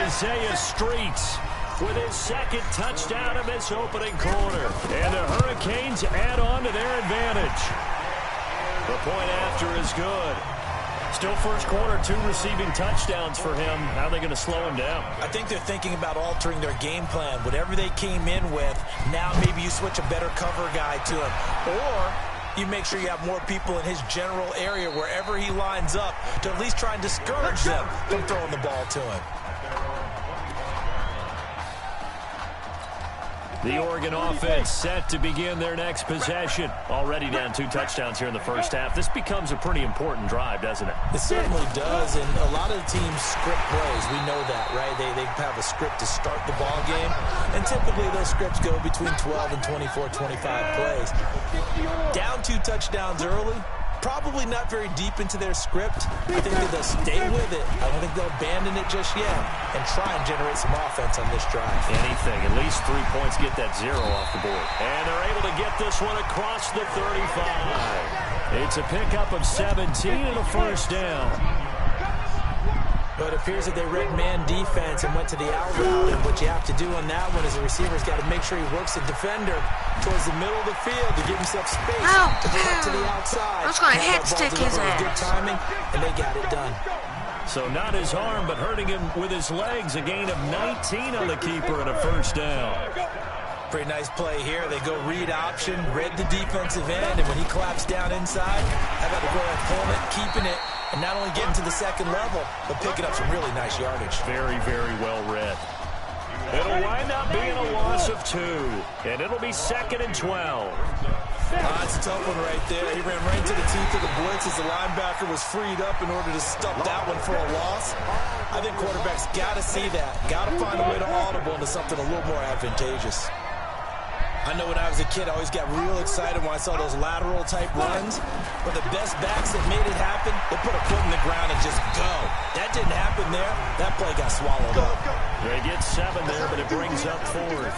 Isaiah Streets with his second touchdown of this opening quarter. And the Hurricanes add on to their advantage. The point after is good. Still first quarter, 2 receiving touchdowns for him. How are they going to slow him down? I think they're thinking about altering their game plan. Whatever they came in with, now maybe you switch a better cover guy to him. Or you make sure you have more people in his general area wherever he lines up to at least try and discourage them from throwing the ball to him. The Oregon offense set to begin their next possession. Already down 2 touchdowns here in the first half. This becomes a pretty important drive, doesn't it? It certainly does, and a lot of the teams script plays. We know that, right? They have a script to start the ball game, and typically those scripts go between 12 and 24, 25 plays. Down 2 touchdowns early, probably not very deep into their script. I think that they'll stay with it. I don't think they'll abandon it just yet and try and generate some offense on this drive. Anything. At least 3 points, get that 0 off the board. And they're able to get this one across the 35. It's a pickup of 17 and a first down. But it appears that they read man defense and went to the out route. And what you have to do on that one is the receiver's got to make sure he works the defender towards the middle of the field to give himself space to get up to the outside. I was going to hit stick his ass. Good timing, and they got it done. So not his arm, but hurting him with his legs. A gain of 19 on the keeper and a first down. Pretty nice play here. They go read option, read the defensive end, and when he claps down inside, how about the great opponent keeping it and not only getting to the second level, but picking up some really nice yardage. Very, very well read. It'll wind up being a loss of 2, and it'll be 2nd and 12. That's a tough one right there. He ran right into the teeth of the blitz as the linebacker was freed up in order to stop that one for a loss. I think quarterbacks got to see that. Got to find a way to audible into something a little more advantageous. I know when I was a kid, I always got real excited when I saw those lateral-type runs. But the best backs that made it happen, they put a foot in the ground and just go. That didn't happen there. That play got swallowed up. They get 7 there, but it brings up 4th.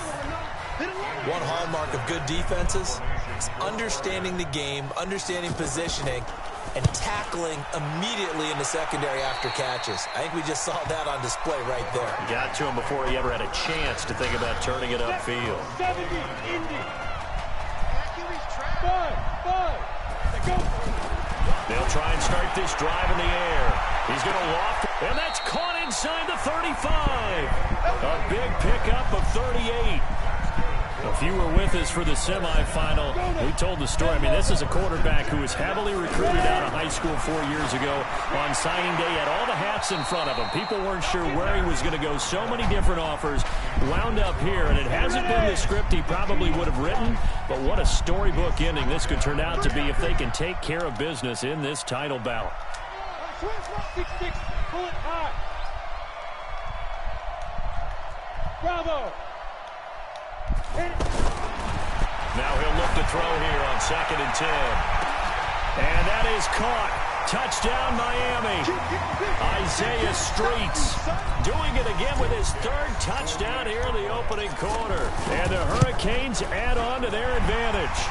One hallmark of good defenses is understanding the game, understanding positioning, and tackling immediately in the secondary after catches. I think we just saw that on display right there. Got to him before he ever had a chance to think about turning it upfield. 70, Indy. Five. They'll try and start this drive in the air. He's going to loft, and that's caught inside the 35. A big pickup of 38. If you were with us for the semifinal, we told the story. I mean, this is a quarterback who was heavily recruited out of high school 4 years ago. On signing day, had all the hats in front of him. People weren't sure where he was going to go. So many different offers. Wound up here, and it hasn't been the script he probably would have written. But what a storybook ending this could turn out to be if they can take care of business in this title bout. Pull it high. Bravo. Now he'll look to throw here on 2nd and 10. And that is caught. Touchdown, Miami. Isaiah Streets doing it again with his 3rd touchdown here in the opening quarter. And the Hurricanes add on to their advantage.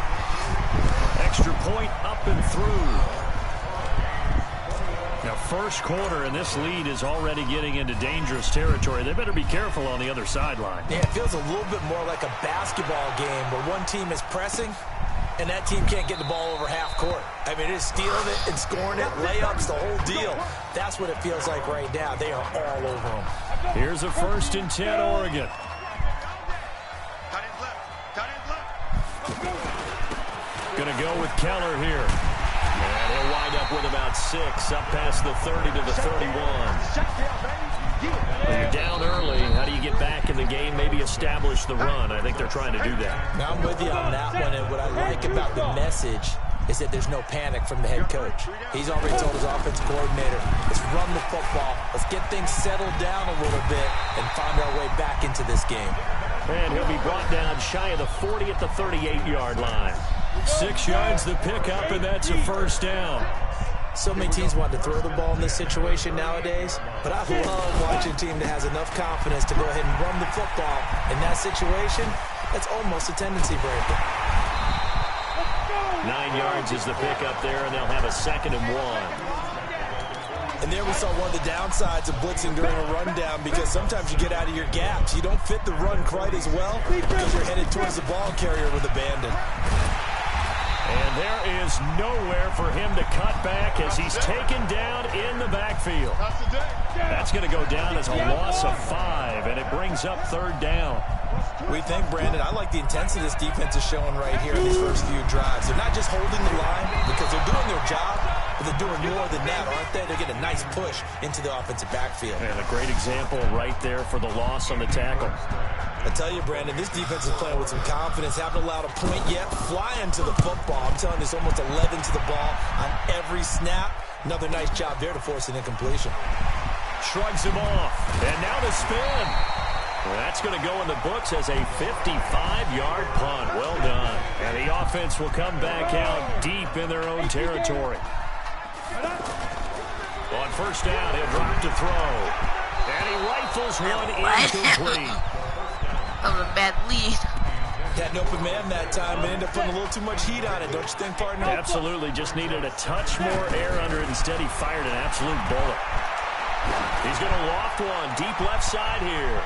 Extra point up and through. Now, first quarter, and this lead is already getting into dangerous territory. They better be careful on the other sideline. Yeah, it feels a little bit more like a basketball game where one team is pressing and that team can't get the ball over half court. I mean, it is stealing it and scoring it, layups, the whole deal. That's what it feels like right now. They are all over them. Here's a 1st and 10, Oregon. Going to go with Keller here. And he'll wind up with about 6, up past the 30 to the 31. When you're down early, how do you get back in the game, maybe establish the run? I think they're trying to do that. Now I'm with you on that one, and what I like about the message is that there's no panic from the head coach. He's already told his offensive coordinator, let's run the football, let's get things settled down a little bit, and find our way back into this game. And he'll be brought down shy of the 40 at the 38-yard line. 6 yards the pickup, and that's a first down. So many teams want to throw the ball in this situation nowadays, but I love watching a team that has enough confidence to go ahead and run the football. In that situation, that's almost a tendency breaker. 9 yards is the pickup there, and they'll have a 2nd and 1. And there we saw one of the downsides of blitzing during a rundown, because sometimes you get out of your gaps. You don't fit the run quite as well because you're headed towards the ball carrier with abandon. And there is nowhere for him to cut back as he's taken down in the backfield. That's going to go down as a loss of 5, and it brings up 3rd down. We think, Brandon, I like the intensity this defense is showing right here in these first few drives. They're not just holding the line because they're doing their job, but they're doing more than that, aren't they? They're getting a nice push into the offensive backfield. And a great example right there for the loss on the tackle. I tell you, Brandon, this defense is playing with some confidence. Haven't allowed a point yet. Flying to the football. I'm telling you, it's almost 11 to the ball on every snap. Another nice job there to force an incompletion. Shrugs him off. And now the spin. Well, that's going to go in the books as a 55-yard punt. Well done. And the offense will come back out deep in their own territory. On first down, he'll drop to throw. And he rifles one incomplete. That was a bad lead. Had an open man that time and ended up putting a little too much heat on it, don't you think, partner? Absolutely. Just needed a touch more air under it. Instead, he fired an absolute bullet. He's going to loft one deep left side here.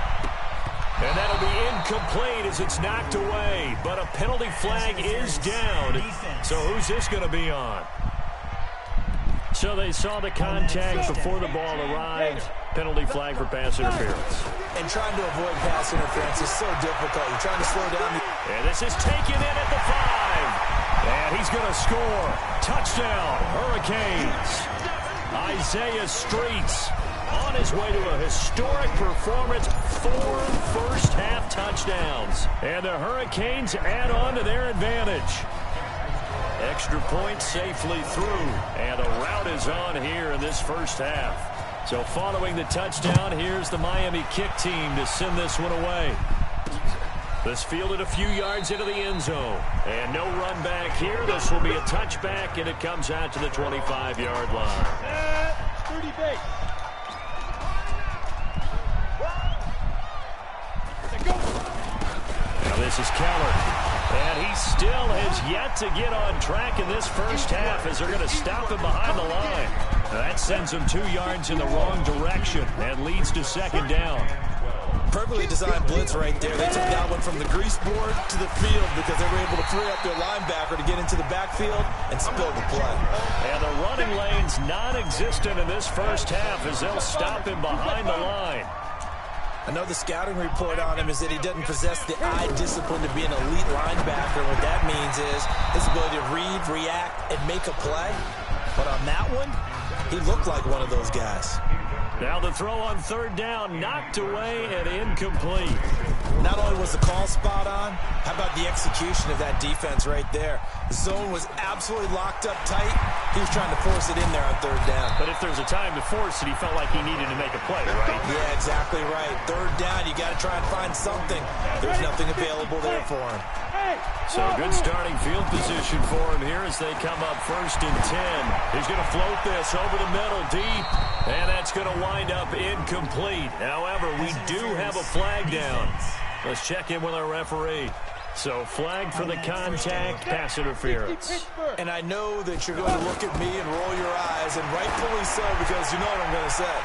And that'll be incomplete as it's knocked away. But a penalty flag is down. So who's this going to be on? So they saw the contact before the ball arrived. Penalty flag for pass interference. And trying to avoid pass interference is so difficult. You're trying to slow down. And this is taken in at the 5. And he's going to score. Touchdown, Hurricanes. Isaiah Streets on his way to a historic performance. 4 first-half touchdowns. And the Hurricanes add on to their advantage. Extra point safely through. And a rout is on here in this first half. So following the touchdown, here's the Miami kick team to send this one away. This fielded a few yards into the end zone. And no run back here. This will be a touchback, and it comes out to the 25-yard line. 30 base. Now this is Keller. And he still has yet to get on track in this first half as they're going to stop him behind the line. That sends him 2 yards in the wrong direction and leads to 2nd down. Perfectly designed blitz right there. They took that one from the grease board to the field because they were able to free up their linebacker to get into the backfield and spill the play. And the running lane's non-existent in this first half as they'll stop him behind the line. I know the scouting report on him is that he doesn't possess the eye discipline to be an elite linebacker. What that means is his ability to read, react, and make a play. But on that one, he looked like one of those guys. Now the throw on 3rd down, knocked away and incomplete. Not only was the call spot on, how about the execution of that defense right there? The zone was absolutely locked up tight. He was trying to force it in there on 3rd down. But if there's a time to force it, he felt like he needed to make a play, right? Yeah, exactly right. 3rd down, you got to try and find something. There's nothing available there for him. So good starting field position for him here as they come up 1st and 10. He's going to float this over the middle deep, and that's going to wind up incomplete. However, we do have a flag down. Let's check in with our referee. So flag for the contact, pass interference. And I know that you're going to look at me and roll your eyes, and rightfully so, because you know what I'm going to say.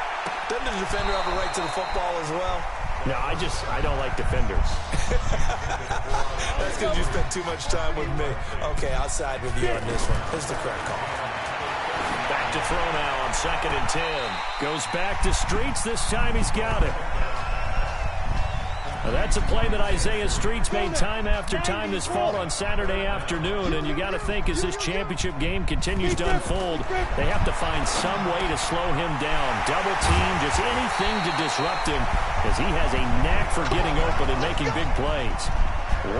Doesn't the defender have a right to the football as well? No, I don't like defenders. That's because you spent too much time with me. Okay, I'll side with you on this one. This is the correct call. Back to throw now on 2nd and 10. Goes back to Streets. This time he's got it. That's a play that Isaiah Streets made time after time this fall on Saturday afternoon, and you got to think as this championship game continues to unfold, they have to find some way to slow him down. Double team, just anything to disrupt him, as he has a knack for getting open and making big plays.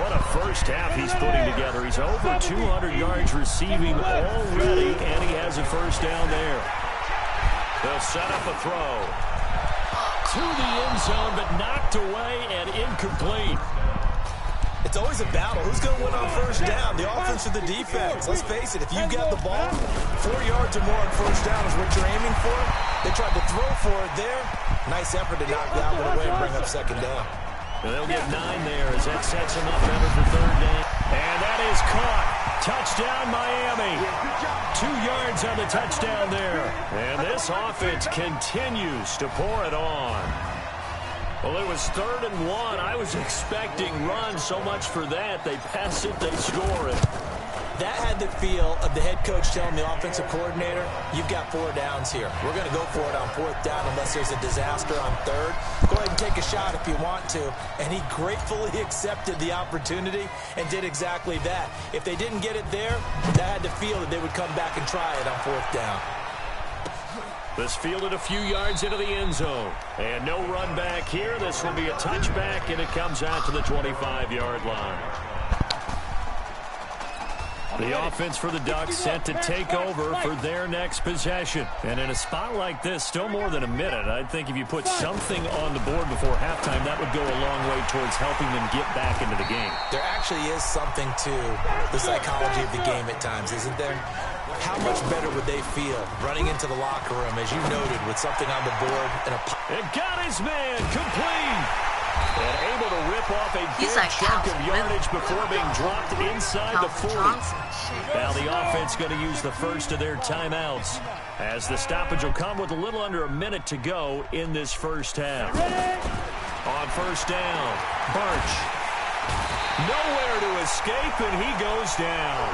What a first half he's putting together. He's over 200 yards receiving already, and he has a first down there. They'll set up a throw to the end zone, but knocked away and incomplete. It's always a battle. Who's going to win on first down, the offense or the defense? Let's face it, if you got the ball, 4 yards or more on first down is what you're aiming for. They tried to throw for it there. Nice effort to knock that one away and bring up second down. They'll get 9 there as that sets him up better for third down. And that is caught. Touchdown, Miami. 2 yards on the touchdown there. And this offense continues to pour it on. Well, it was 3rd and 1. I was expecting run so much for that. They pass it, they score it. That had the feel of the head coach telling the offensive coordinator, you've got 4 downs here. We're going to go for it on 4th down unless there's a disaster on 3rd. Go ahead and take a shot if you want to. And he gratefully accepted the opportunity and did exactly that. If they didn't get it there, that had the feel that they would come back and try it on 4th down. This fielded a few yards into the end zone. And no run back here. This will be a touchback, and it comes out to the 25-yard line. The offense for the Ducks set to take over for their next possession. And in a spot like this, still more than a minute, I think if you put something on the board before halftime, that would go a long way towards helping them get back into the game. There actually is something to the psychology of the game at times, isn't there? How much better would they feel running into the locker room, as you noted, with something on the board? And got his man complete. And able to rip off a big chunk of yardage before being dropped inside the 40. Now the offense going to use the first of their timeouts, as the stoppage will come with a little under a minute to go in this first half. On first down, Burch. Nowhere to escape, and he goes down.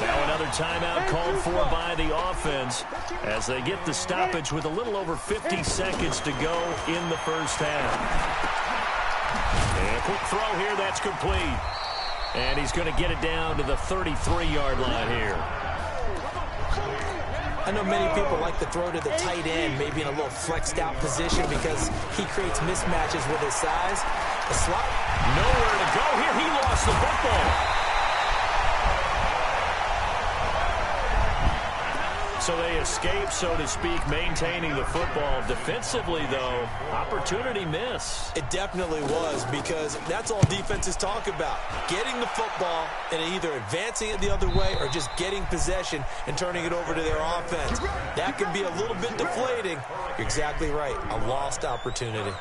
Now another timeout called for by the offense as they get the stoppage with a little over 50 seconds to go in the first half. And a quick throw here, that's complete. And he's going to get it down to the 33-yard line here. I know many people like to throw to the tight end, maybe in a little flexed out position because he creates mismatches with his size. The slot, nowhere to go here. He lost the football. So they escape, so to speak, maintaining the football. Defensively, though, opportunity miss. It definitely was, because that's all defenses talk about. Getting the football and either advancing it the other way or just getting possession and turning it over to their offense. That can be a little bit deflating. You're exactly right. A lost opportunity.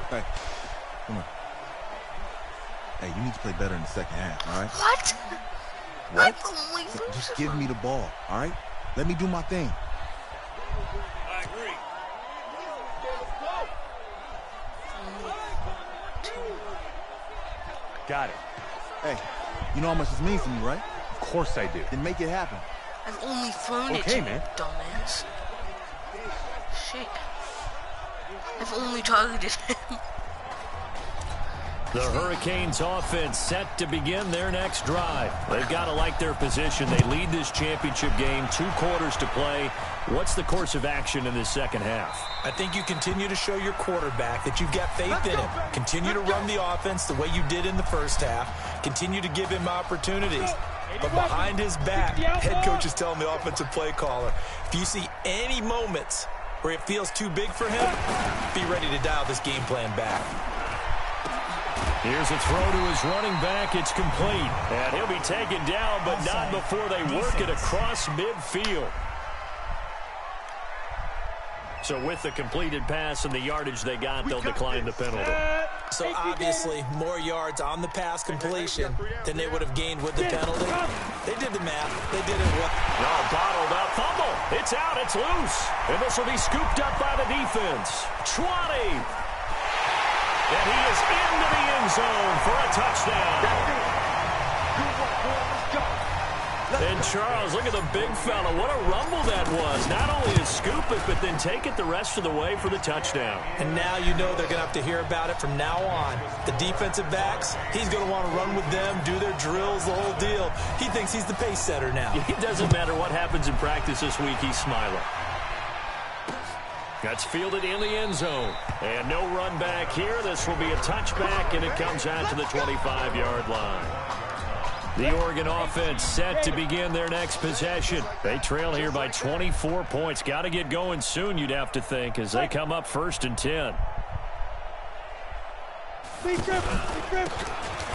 Hey, come on. Hey, you need to play better in the second half, all right? What? Just give me the ball, all right? Let me do my thing. I agree. Got it. Hey, you know how much this means to me, right? Of course I do. Then make it happen. I've only thrown it to you, dumbass. Shit. I've only targeted him. The Hurricanes offense set to begin their next drive. They've got to like their position. They lead this championship game, 2 quarters to play. What's the course of action in this second half? I think you continue to show your quarterback that you've got faith in him. Continue to run the offense the way you did in the first half. Continue to give him opportunities. But behind his back, head coach is telling the offensive play caller, if you see any moments where it feels too big for him, be ready to dial this game plan back. Here's a throw to his running back. It's complete. And he'll be taken down, but not before they work it across midfield. So with the completed pass and the yardage they got, they'll decline the penalty. So obviously, more yards on the pass completion than they would have gained with the penalty. They did the math. They did it well. No, bottled up. Fumble. It's out. It's loose. And this will be scooped up by the defense. 20. And he is into the end zone for a touchdown. And Charles, look at the big fella. What a rumble that was. Not only to scoop it, but then take it the rest of the way for the touchdown. And now you know they're going to have to hear about it from now on. The defensive backs, he's going to want to run with them, do their drills, the whole deal. He thinks he's the pace setter now. It doesn't matter what happens in practice this week, he's smiling. That's fielded in the end zone. And no run back here. This will be a touchback, and it comes out to the 25-yard line. The Oregon offense set to begin their next possession. They trail here by 24 points. Got to get going soon, you'd have to think, as they come up 1st and 10.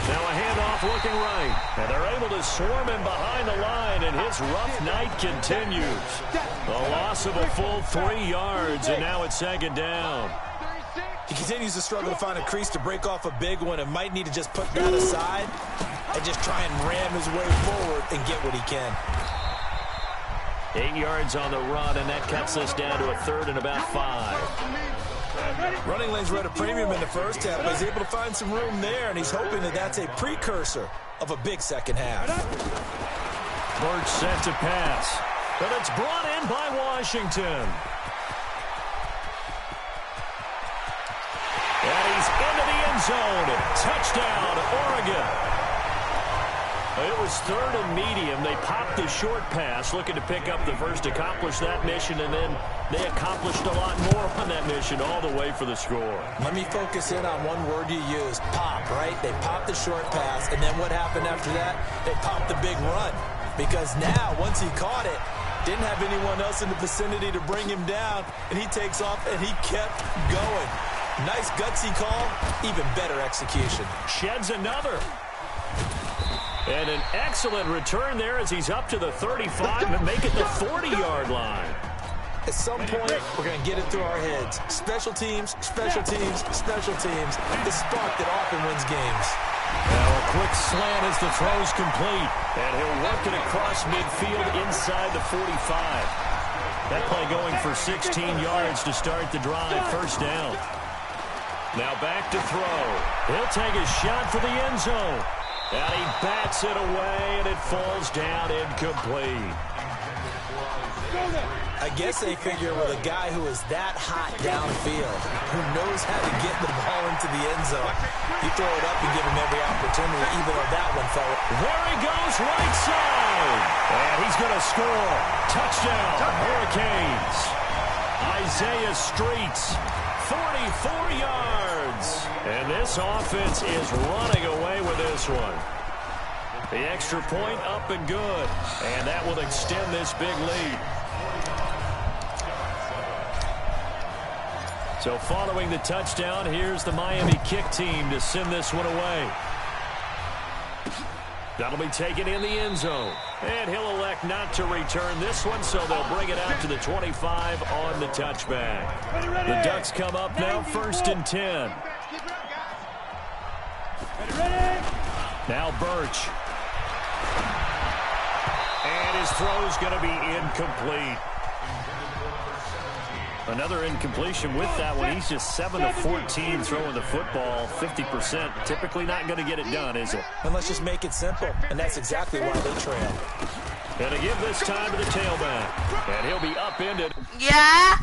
Now a handoff looking right. And they're able to swarm him behind the line, and his rough night continues. A loss of a full 3 yards, and now it's 2nd down. He continues to struggle to find a crease to break off a big one and might need to just put that aside and just try and ram his way forward and get what he can. 8 yards on the run, and that cuts us down to a 3rd and about 5. Running lanes were at a premium in the first half, but he's able to find some room there, and he's hoping that that's a precursor of a big second half. Birch set to pass, but it's brought in by Washington. And he's into the end zone. Touchdown, Oregon. It was 3rd and medium. They popped the short pass, looking to pick up the first, accomplish that mission, and then they accomplished a lot more on that mission all the way for the score. Let me focus in on one word you used, pop, right? They popped the short pass, and then what happened after that? They popped the big run. Because now, once he caught it, didn't have anyone else in the vicinity to bring him down, and he takes off, and he kept going. Nice gutsy call, even better execution. Sheds another. And an excellent return there as he's up to the 35 and make it the 40-yard line. At some point, we're going to get it through our heads. Special teams, special teams, special teams. The spark that often wins games. Now a quick slant as the throw's complete. And he'll work it across midfield inside the 45. That play going for 16 yards to start the drive. 1st down. Now back to throw. He'll take a shot for the end zone. And he bats it away, and it falls down incomplete. I guess they figure with a guy who is that hot downfield, who knows how to get the ball into the end zone, you throw it up and give him every opportunity, even though that one fell. There he goes, right side. And he's going to score. Touchdown, Hurricanes. Isaiah Streets, 44 yards. And this offense is running away with this one. The extra point up and good. And that will extend this big lead. So following the touchdown, here's the Miami kick team to send this one away. That'll be taken in the end zone. And he'll elect not to return this one, so they'll bring it out to the 25 on the touchback. The Ducks come up now 1st and 10. Now Birch. And his throw's going to be incomplete. Another incompletion with that one. He's just 7 of 14 throwing the football, 50%. Typically not going to get it done, is it? And let's just make it simple, and that's exactly why they trail. And to give this time to the tailback. And he'll be upended. Yeah?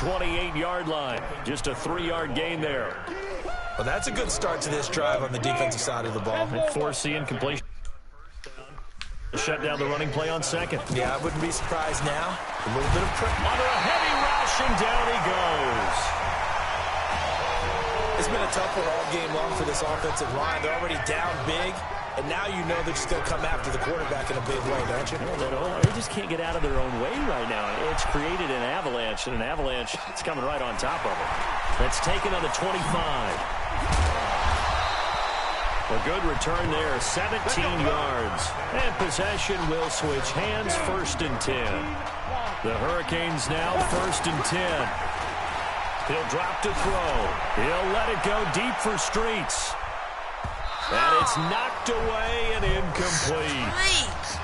28-yard line. Just a 3-yard gain there. Well, that's a good start to this drive on the defensive side of the ball. And force the incompletion. Shut down the running play on second. Yeah, I wouldn't be surprised now. A little bit of pressure. Under a heavy rush, and down he goes. It's been a tough one all game long for this offensive line. They're already down big, and now you know they're just going to come after the quarterback in a big way, don't you? They just can't get out of their own way right now. It's created an avalanche, and an avalanche is coming right on top of it. That's taken on the 25. A good return there, 17 yards. And possession will switch hands, 1st and 10. The Hurricanes now 1st and 10. He'll drop to throw. He'll let it go deep for Streets. And it's knocked away and incomplete.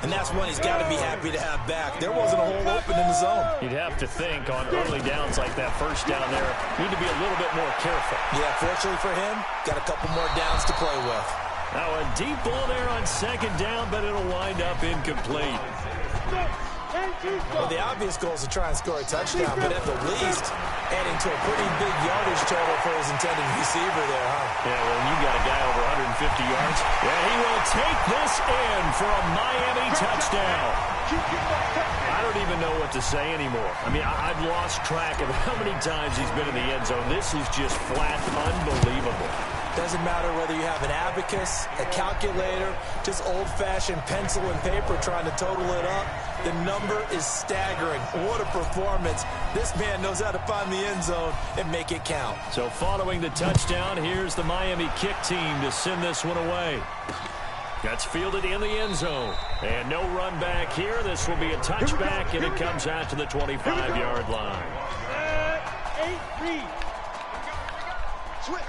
And that's one he's got to be happy to have back. There wasn't a hole open in the zone. You'd have to think on early downs like that, first down there, need to be a little bit more careful. Yeah, fortunately for him, got a couple more downs to play with. Now a deep ball there on 2nd down, but it'll wind up incomplete. Well, the obvious goal is to try and score a touchdown, but at the least, adding to a pretty big yardage total for his intended receiver there, huh? Yeah, well, when you got a guy over 150 yards, yeah, he will take this in for a Miami touchdown. I don't even know what to say anymore. I mean, I've lost track of how many times he's been in the end zone. This is just flat unbelievable. Doesn't matter whether you have an abacus, a calculator, just old-fashioned pencil and paper trying to total it up. The number is staggering. What a performance. This man knows how to find the end zone and make it count. So following the touchdown, here's the Miami kick team to send this one away. That's fielded in the end zone. And no run back here. This will be a touchback, and it comes out to the 25-yard line. 8-3. Switch.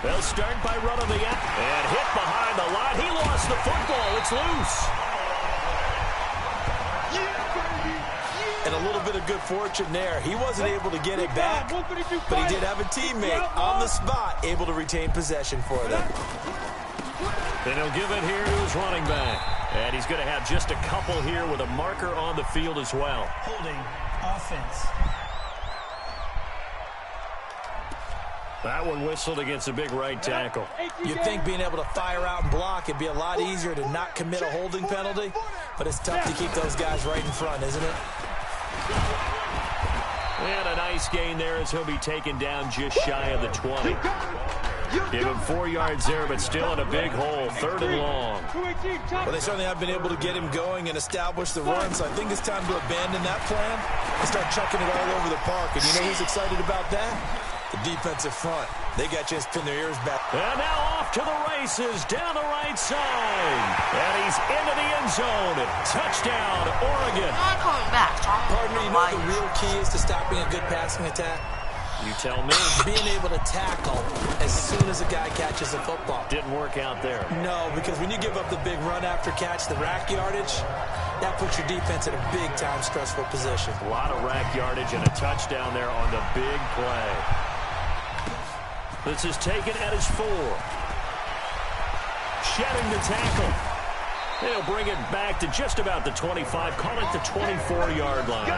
They'll start by running the end and hit behind the line. He lost the football. It's loose. And a little bit of good fortune there. He wasn't able to get it back, but he did have a teammate on the spot able to retain possession for them. Then he'll give it here to his running back. And he's going to have just a couple here with a marker on the field as well. Holding offense. That one whistled against a big right tackle. You'd think being able to fire out and block it'd be a lot easier to not commit a holding penalty, but it's tough to keep those guys right in front, isn't it? And a nice gain there as he'll be taken down just shy of the 20. Give him 4 yards there, but still in a big hole, 3rd and long. Well, they certainly have been able to get him going and establish the run, so I think it's time to abandon that plan and start chucking it all over the park. And you know who's excited about that? The defensive front. They got you to pin their ears back. And now off to the races down the right side. And he's into the end zone. Touchdown, Oregon. I'm not coming back. Pardon me, you know the real key is to stopping a good passing attack? You tell me. Being able to tackle as soon as a guy catches a football. Didn't work out there. No, because when you give up the big run after catch, the rack yardage, that puts your defense in a big-time stressful position. A lot of rack yardage and a touchdown there on the big play. This is taken at his 4. Shedding the tackle. They'll bring it back to just about the 25. Call it the 24-yard line.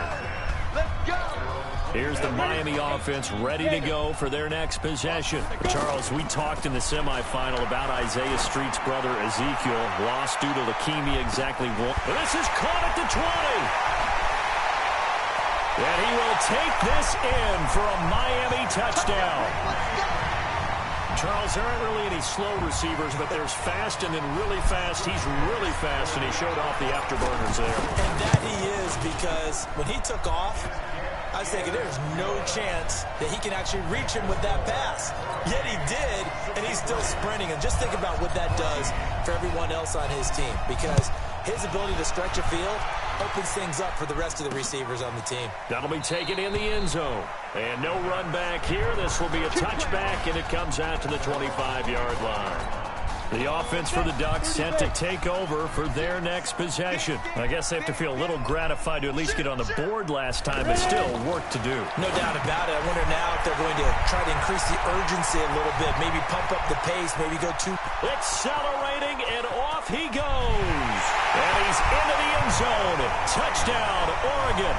Here's the Miami offense ready to go for their next possession. Charles, we talked in the semifinal about Isaiah Street's brother Ezekiel. Lost due to leukemia exactly one. This is caught at the 20. And he will take this in for a Miami touchdown. Charles, there aren't really any slow receivers, but there's fast and then really fast. He's really fast, and he showed off the afterburners there. And that he is, because when he took off, I was thinking there's no chance that he can actually reach him with that pass. Yet he did, and he's still sprinting. And just think about what that does for everyone else on his team, because his ability to stretch a field opens things up for the rest of the receivers on the team. That'll be taken in the end zone. And no run back here. This will be a touchback, and it comes out to the 25-yard line. The offense for the Ducks set to take over for their next possession. I guess they have to feel a little gratified to at least get on the board last time, but still work to do. No doubt about it. I wonder now if they're going to try to increase the urgency a little bit, maybe pump up the pace, maybe go too. Accelerating, and off he goes. And he's into the end zone. Touchdown, Oregon.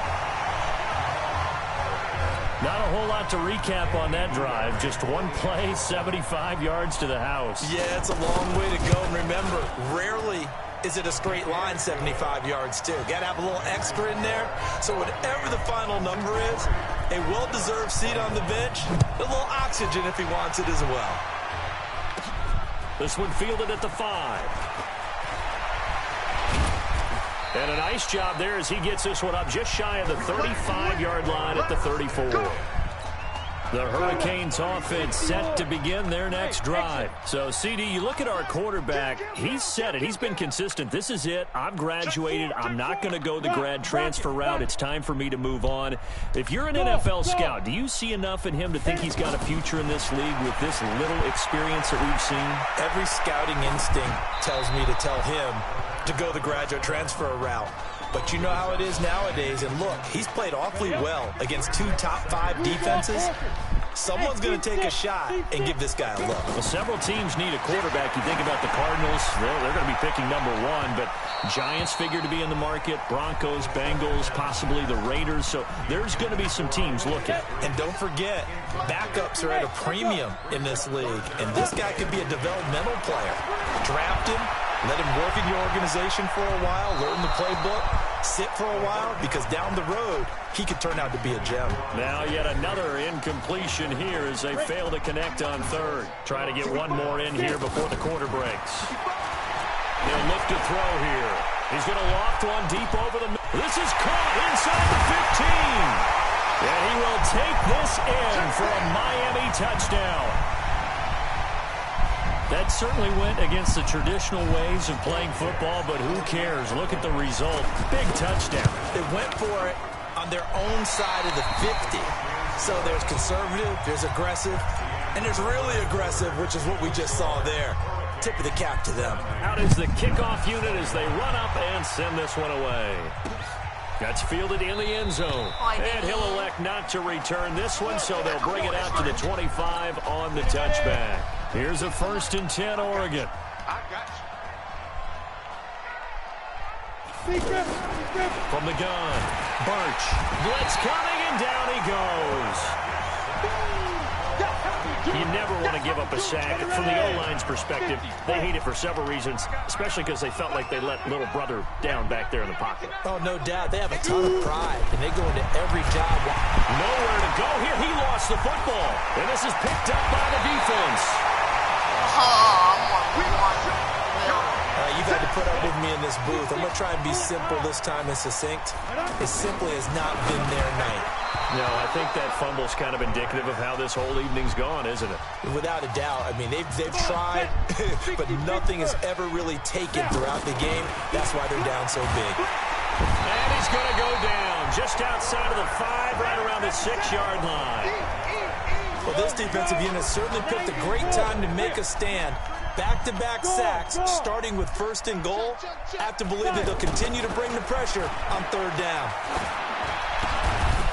Not a whole lot to recap on that drive. Just one play, 75 yards to the house. Yeah, it's a long way to go. And remember, rarely is it a straight line 75 yards, too. Got to have a little extra in there. So whatever the final number is, a well-deserved seat on the bench, a little oxygen if he wants it as well. This one fielded at the 5. And a nice job there as he gets this one up just shy of the 35-yard line at the 34. The Hurricanes offense set to begin their next drive. So, CD, you look at our quarterback. He's said it. He's been consistent. This is it. I've graduated. I'm not going to go the grad transfer route. It's time for me to move on. If you're an NFL scout, do you see enough in him to think he's got a future in this league with this little experience that we've seen? Every scouting instinct tells me to tell him to go the graduate transfer route. But you know how it is nowadays. And look, he's played awfully well against 2 top-5 defenses. Someone's going to take a shot and give this guy a look. Well, several teams need a quarterback. You think about the Cardinals, they're going to be picking number 1. But Giants figure to be in the market, Broncos, Bengals, possibly the Raiders. So there's going to be some teams looking. And don't forget, backups are at a premium in this league. And this guy could be a developmental player. Draft him. Let him work in your organization for a while, learn the playbook, sit for a while, because down the road, he could turn out to be a gem. Now yet another incompletion here as they fail to connect on 3rd. Try to get one more in here before the quarter breaks. He'll look to throw here. He's going to loft one deep over the middle. This is caught inside the 15. And he will take this in for a Miami touchdown. That certainly went against the traditional ways of playing football, but who cares? Look at the result. Big touchdown. They went for it on their own side of the 50. So there's conservative, there's aggressive, and there's really aggressive, which is what we just saw there. Tip of the cap to them. Out is the kickoff unit as they run up and send this one away. That's fielded in the end zone. And he'll elect not to return this one, so they'll bring it out to the 25 on the touchback. Here's a 1st and 10, Oregon. From the gun, Birch. Blitz coming, and down he goes. You never want to give up a sack. From the O-line's perspective, they hate it for several reasons, especially because they felt like they let little brother down back there in the pocket. Oh, no doubt. They have a ton of pride, and they go into every job. Nowhere to go here. He lost the football, and this is picked up by the defense. You've had to put up with me in this booth. I'm going to try and be simple this time and succinct. It simply has not been their night. No, I think that fumble's kind of indicative of how this whole evening's gone, isn't it? Without a doubt. I mean, they've tried, but nothing has ever really taken throughout the game. That's why they're down so big. And he's going to go down just outside of the 5, right around the 6-yard line. Well, this defensive unit certainly picked a great time to make a stand. Back-to-back sacks, starting with 1st and goal. I have to believe that they'll continue to bring the pressure on 3rd down.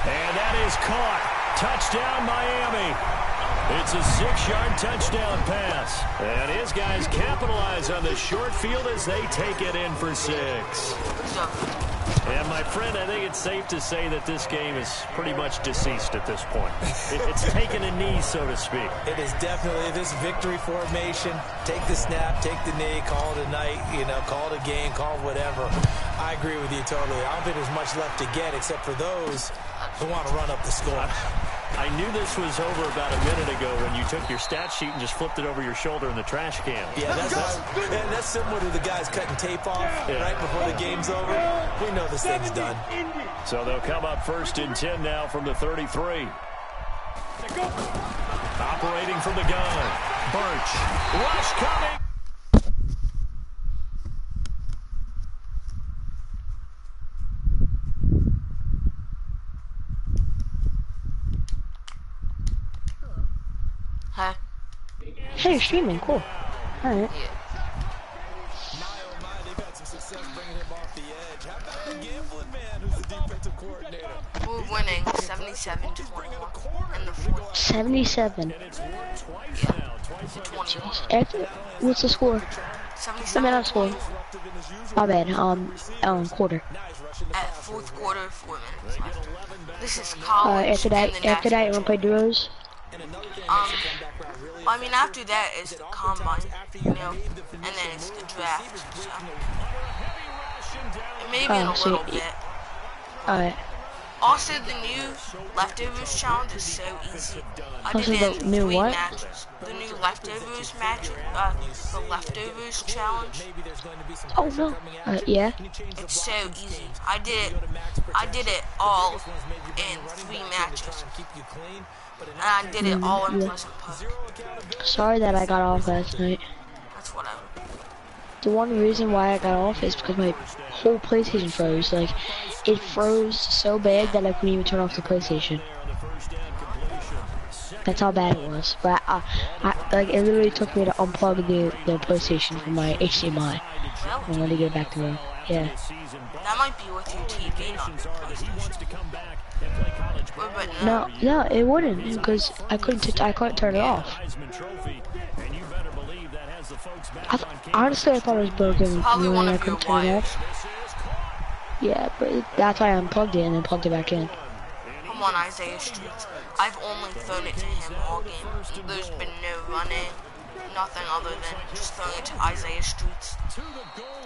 And that is caught. Touchdown, Miami. It's a 6-yard touchdown pass. And his guys capitalize on the short field as they take it in for 6. And, my friend, I think it's safe to say that this game is pretty much deceased at this point. It's taken a knee, so to speak. It is definitely this victory formation. Take the snap, take the knee, call it a night, call it a game, call it whatever. I agree with you totally. I don't think there's much left to get except for those who want to run up the score. I knew this was over about a minute ago when you took your stat sheet and just flipped it over your shoulder in the trash can. Yeah, that's similar to the guys cutting tape off right before the game's over. We know this thing's done. So they'll come up 1st and 10 now from the 33. Operating from the gun. Birch. Rush coming. Hi. Hey, you're streaming. Cool. All right. Yeah. They've had some success bringing him off the edge. How about the gambling man who's the defensive coordinator? We're winning 77-21 in the 4th. 77. Yeah. 21. What's the score? I mean, I'm scoring. My bad. Quarter. At fourth quarter, 4 minutes left. This is college. After that, you wanna play duos? I mean, after that is the combine, you know, and then it's the draft. So maybe in a little bit. Alright. Also, the new leftovers challenge is so easy. I did it in 3 matches. The new leftovers match, the leftovers challenge. Oh no. Yeah. It's so easy. I did it all in 3 matches. And I did it all in Pleasant Park. Sorry that I got off last night. That's whatever. The one reason why I got off is because my whole PlayStation froze. Like, it froze so bad that I couldn't even turn off the PlayStation. That's how bad it was. But like, it literally took me to unplug the PlayStation from my HDMI. I wanted to get it back to me. Yeah. That might be with your TV, not your PlayStation. No, it wouldn't, because I couldn't turn it off. Honestly, I thought it was broken when I couldn't turn it off. Yeah, but that's why I unplugged it and then plugged it back in. I'm on Isaiah Streets. I've only thrown it to him all game. There's been no running, nothing other than just throwing it to Isaiah Streets.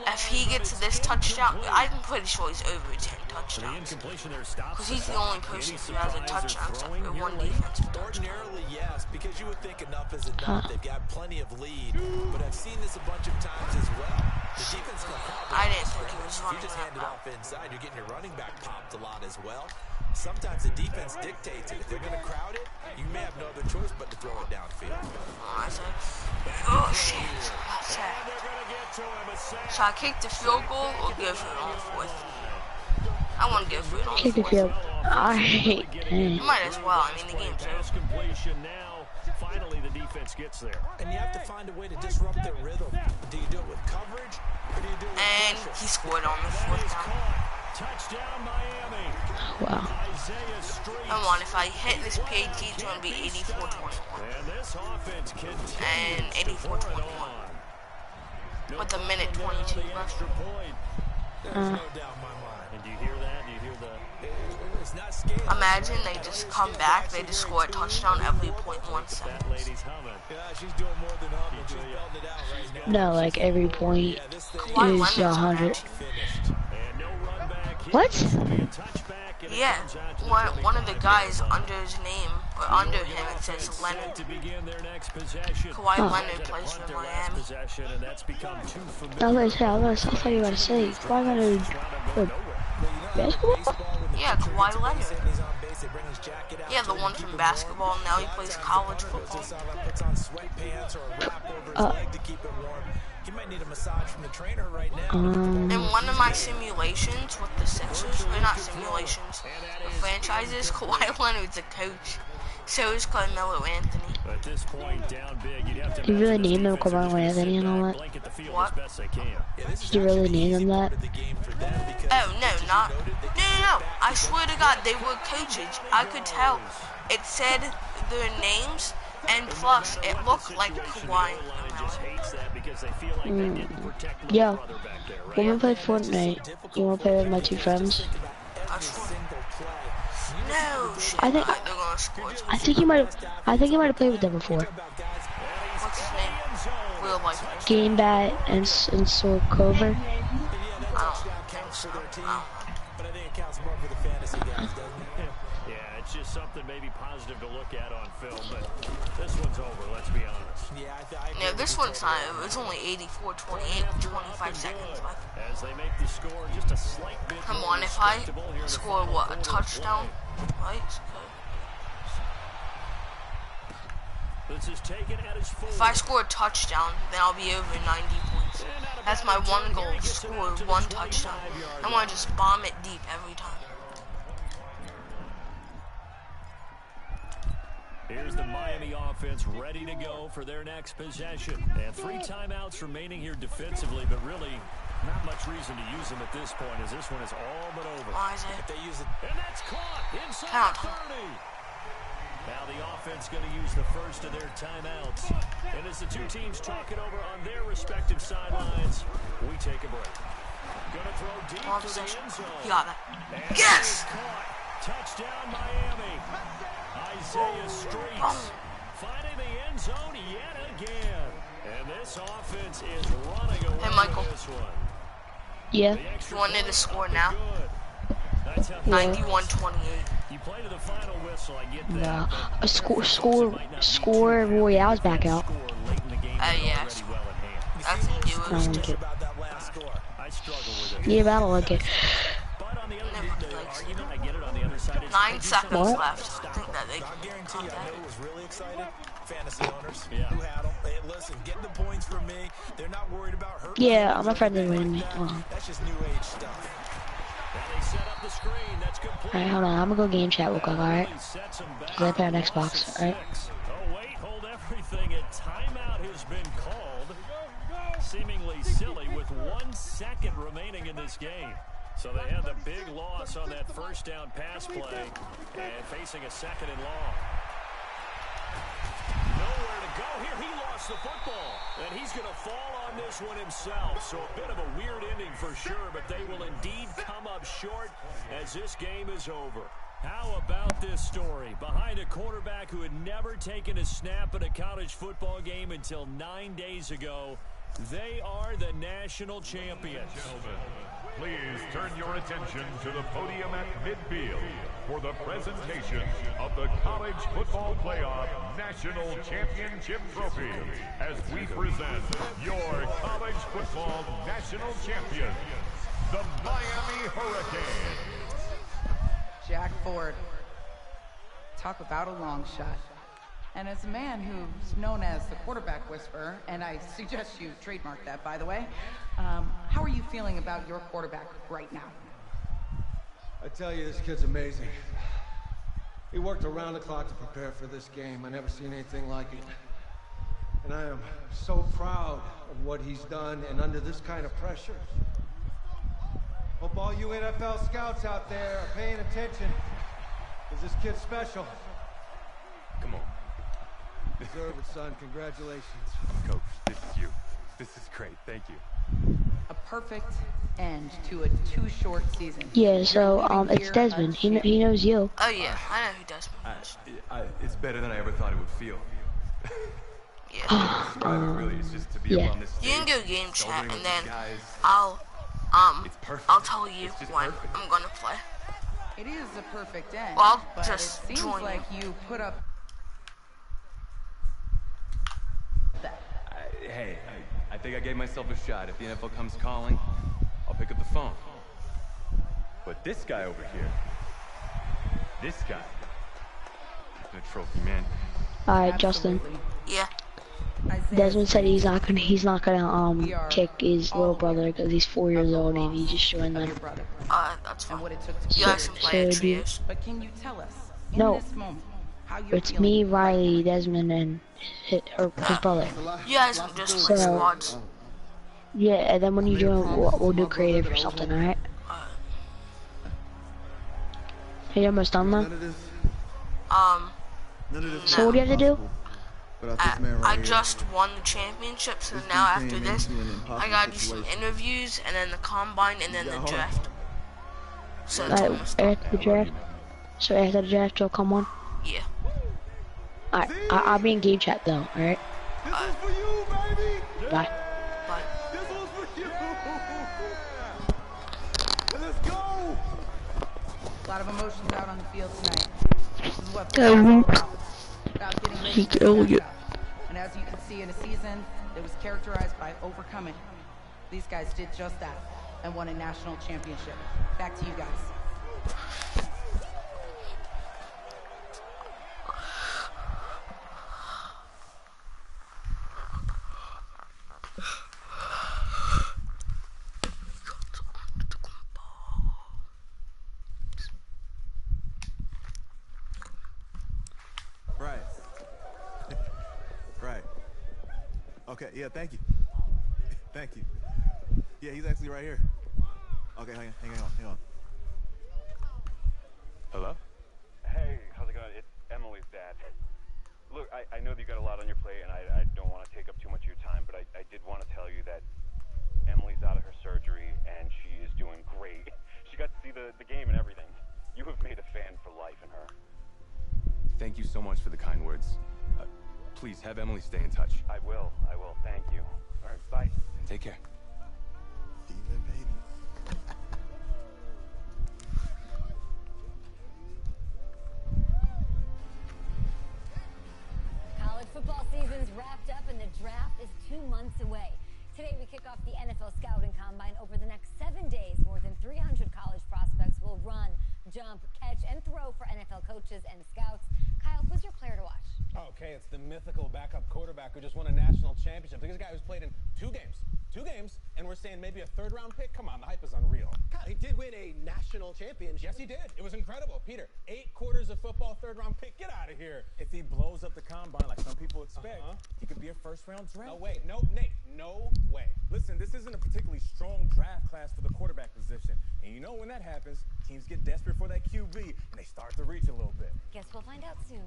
If he gets this touchdown, I'm pretty sure he's over 10 touchdowns. Because he's the only person who has a touchdown except for 1 defensive touchdown. Yes, because you would think enough is enough. They've got plenty of lead, but I've seen this a bunch of times as well. The defense I didn't think he was running you just that hand it well. off inside. You're getting your running back popped a lot as well. Sometimes the defense dictates it. If they're going to crowd it, you may have no other choice but to throw it downfield. Oh shit! Should I kick the field goal or go for it on the 4th? I want to go for it on the 4th. Kick the field. Alright. Might as well. I mean, the game's over. Finally, the defense gets there. And you have to find a way to disrupt their rhythm. Do you do it with coverage, or do you do it with And pressure? he scored on the 4th down. Touchdown, Miami. Wow. Come on, if I hit this PAT, it's going to be 84-21. And 84-21. With a minute 22 left. And do you hear that? Do you hear the... Imagine they just come back, they just score a touchdown every 0.1 seconds. No, like every point is 100. What? Yeah, one of the guys under his name, or under him, it says Leonard. Kawhi Leonard plays for Miami. I thought you were going to say, Kawhi Leonard for basketball? Yeah, Kawhi Leonard. Yeah, the one from basketball, now he plays college football. You might need a massage from the trainer right now. In one of my simulations with the Sixers, or not simulations, the franchises, Kawhi Leonard's a coach. So is Carmelo Anthony. At this point, down big, you'd have to You really name them Carmelo Anthony and all that? What? Did you really name them that? Oh, no, not. No. I swear to God, they were coaches. I could tell. It said their names, and plus, it looked like Kawhi. Yeah. When we play Fortnite, you wanna play with my 2 friends? No, shit. I think you might have played with them before. What's his name? Real life. Game Bat and Soul Cover. I don't think so. But I think it counts more for the fantasy guys, doesn't it? Yeah, it's just something maybe positive to look at on film, but this one's over, let's be honest. No, this one's not. It's only 84-28 with 25 seconds left. As they make the score just a slight bit. Come on, if I score, what, a touchdown? Right? This is taken at his full. If I score a touchdown, then I'll be over 90 points. That's my one goal, score 1 touchdown. I want to just bomb it deep every time. Here's the Miami offense ready to go for their next possession. And 3 timeouts remaining here defensively, but really not much reason to use them at this point, as this one is all but over. Why is it? If they use it. And that's caught inside 30. Now Now the offense going to use the first of their timeouts. And as the two teams talk it over on their respective sidelines, we take a break. Going to throw deep to the end zone. He got that. And Yes! Touchdown Miami. Isaiah Streets finding the end zone yet again. And this offense is running away. Hey, Michael. With this one. Yeah. You wanted to score now? 91-28. You play to the final whistle, I get that. Nah. A score Royale's back out. Yes. That's in I don't like it. I struggle with it. Yeah, but I don't like it. But on the other argument, I get it on the other side. 9 seconds What? left. I think that they guarantee you, I know who was really excited. Fantasy owners who had them. Hey, listen, getting the points from me. They're not worried about hurting. Yeah, my friend didn't win me. That's just new age stuff. Alright, hold on. I'm gonna go game chat real quick, alright? Cause I play on Xbox, alright? Oh, wait, hold everything. A timeout has been called. Seemingly silly with 1 second remaining in this game. So they had the big loss on that first down pass play and facing a second and long. Nowhere to go here. He lost the football, and he's going to fall on this one himself. So a bit of a weird ending for sure, but they will indeed come up short as this game is over. How about this story? Behind a quarterback who had never taken a snap at a college football game until 9 days ago, they are the national champions. Gentlemen, please turn your attention to the podium at midfield for the presentation of the College Football Playoff National Championship Trophy as we present your college football national champions, the Miami Hurricanes. Jack Ford. Talk about a long shot. And as a man who's known as the quarterback whisperer, and I suggest you trademark that, by the way, how are you feeling about your quarterback right now? I tell you, this kid's amazing. He worked around the clock to prepare for this game. I never seen anything like it. And I am so proud of what he's done, and under this kind of pressure. Hope all you NFL scouts out there are paying attention, because this kid's special. Come on. Deserve it, son. Congratulations. Coach, this is you. This is great. Thank you. A perfect end to a too short season. Yeah, so it's Desmond. He knows you. Oh yeah, I know who Desmond is. It's better than I ever thought it would feel. Yeah. Really, it's just to be on this you can go game chat, and then guys. I'll tell you when I'm gonna play. It is a perfect end. Well, but just it seems join like you put up. Hey, I think I gave myself a shot. If the NFL comes calling, I'll pick up the phone. But this guy over here, this guy, he's a trophy man. Alright, Justin. Yeah. Desmond said he's not gonna kick his little brother because he's 4 years old and he just joined them. That's fine. You guys can play trios. But can you tell us in No, this moment how you're it's feeling? me, Riley, Desmond, and his brother. You guys can just split squads. Yeah, and then when you join, we'll do creative or something, alright? Are you almost done now? So what do you have to do? I just won the championship, so now after this, I gotta do some interviews, and then the combine, and then the draft. So it's almost done. After the draft? So after the draft, you'll come on? Yeah. Alright, I'll be in game chat though, alright? Bye. Bye. Let's go! A lot of emotions out on the field tonight. This is what about getting ready to go. And as you can see, in a season that was characterized by overcoming, these guys did just that and won a national championship. Back to you guys. Okay, yeah, thank you. Thank you. Yeah, he's actually right here. Okay, hang on. Hello? Hey, how's it going? It's Emily's dad. Thank you so much for the kind words. Please have Emily stay in touch. I will. Thank you. All right, bye. Take care. Yeah, baby. College football season's wrapped up and the draft is 2 months away. Today we kick off the NFL Scouting Combine. Over the next 7 days, more than 300 college prospects will run, jump, catch, and throw for NFL coaches and scouts. Kyle, who's your player to watch? Okay, it's the mythical backup quarterback who just won a national championship. This guy who's played in 2 games. 2 games, and we're saying maybe a 3rd-round pick? Come on, the hype is unreal. God, he did win a national championship. Yes, he did. It was incredible. Peter, 8 quarters of football, 3rd-round pick. Get out of here. If he blows up the combine like some people expect, he could be a 1st-round draft. No way. No, Nate. No way. Listen, this isn't a particularly strong draft class for the quarterback position. And you know when that happens, teams get desperate for that QB, and they start to reach a little bit. Guess we'll find out soon.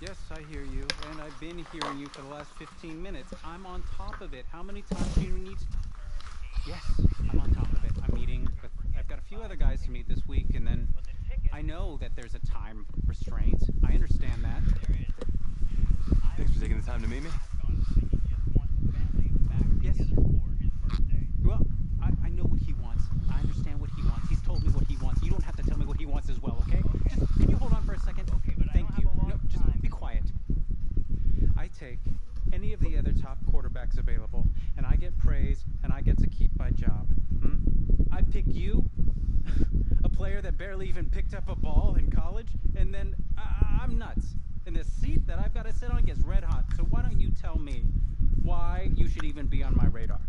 Yes, I hear you, and I've been hearing you for the last 15 minutes. I'm on top of it. How many times do you need to... Yes, I'm on top of it. I'm meeting with... I've got a few other guys to meet this week, and then I know that there's a time restraint. I understand that. Thanks for taking the time to meet me. Yes. Well, I know what he wants. I understand what he wants. He's told me what he wants. You don't have to tell me what he wants as well, okay? Just, can you hold on for a second? Okay, but thank you. No, just be quiet. I take any of the other top quarterbacks available, and I get praise, and I get to keep my job. I pick you, a player that barely even picked up a ball in college, and then I'm nuts. And the seat that I've got to sit on gets red hot. So why don't you tell me why you should even be on my radar?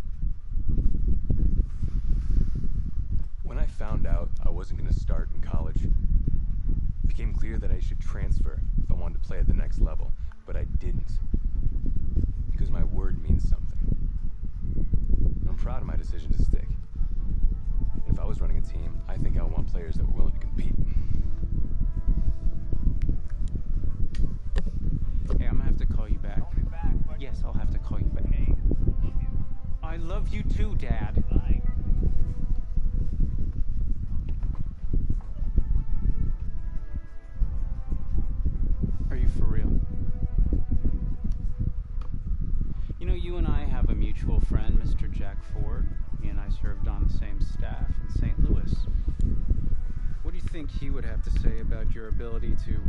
When I found out I wasn't going to start in college, it became clear that I should transfer if I wanted to play at the next level. But I didn't. Because my word means something. I'm proud of my decision to stick. And if I was running a team, I think I would want players that were willing to compete. Hey, I'm gonna have to call you back. Yes, I'll have to call you back. I love you too, Dad. Bye. Are you for real? You know, you and I have a mutual friend, Mr. Jack Ford. He and I served on the same staff in St. Louis. What do you think he would have to say about your ability to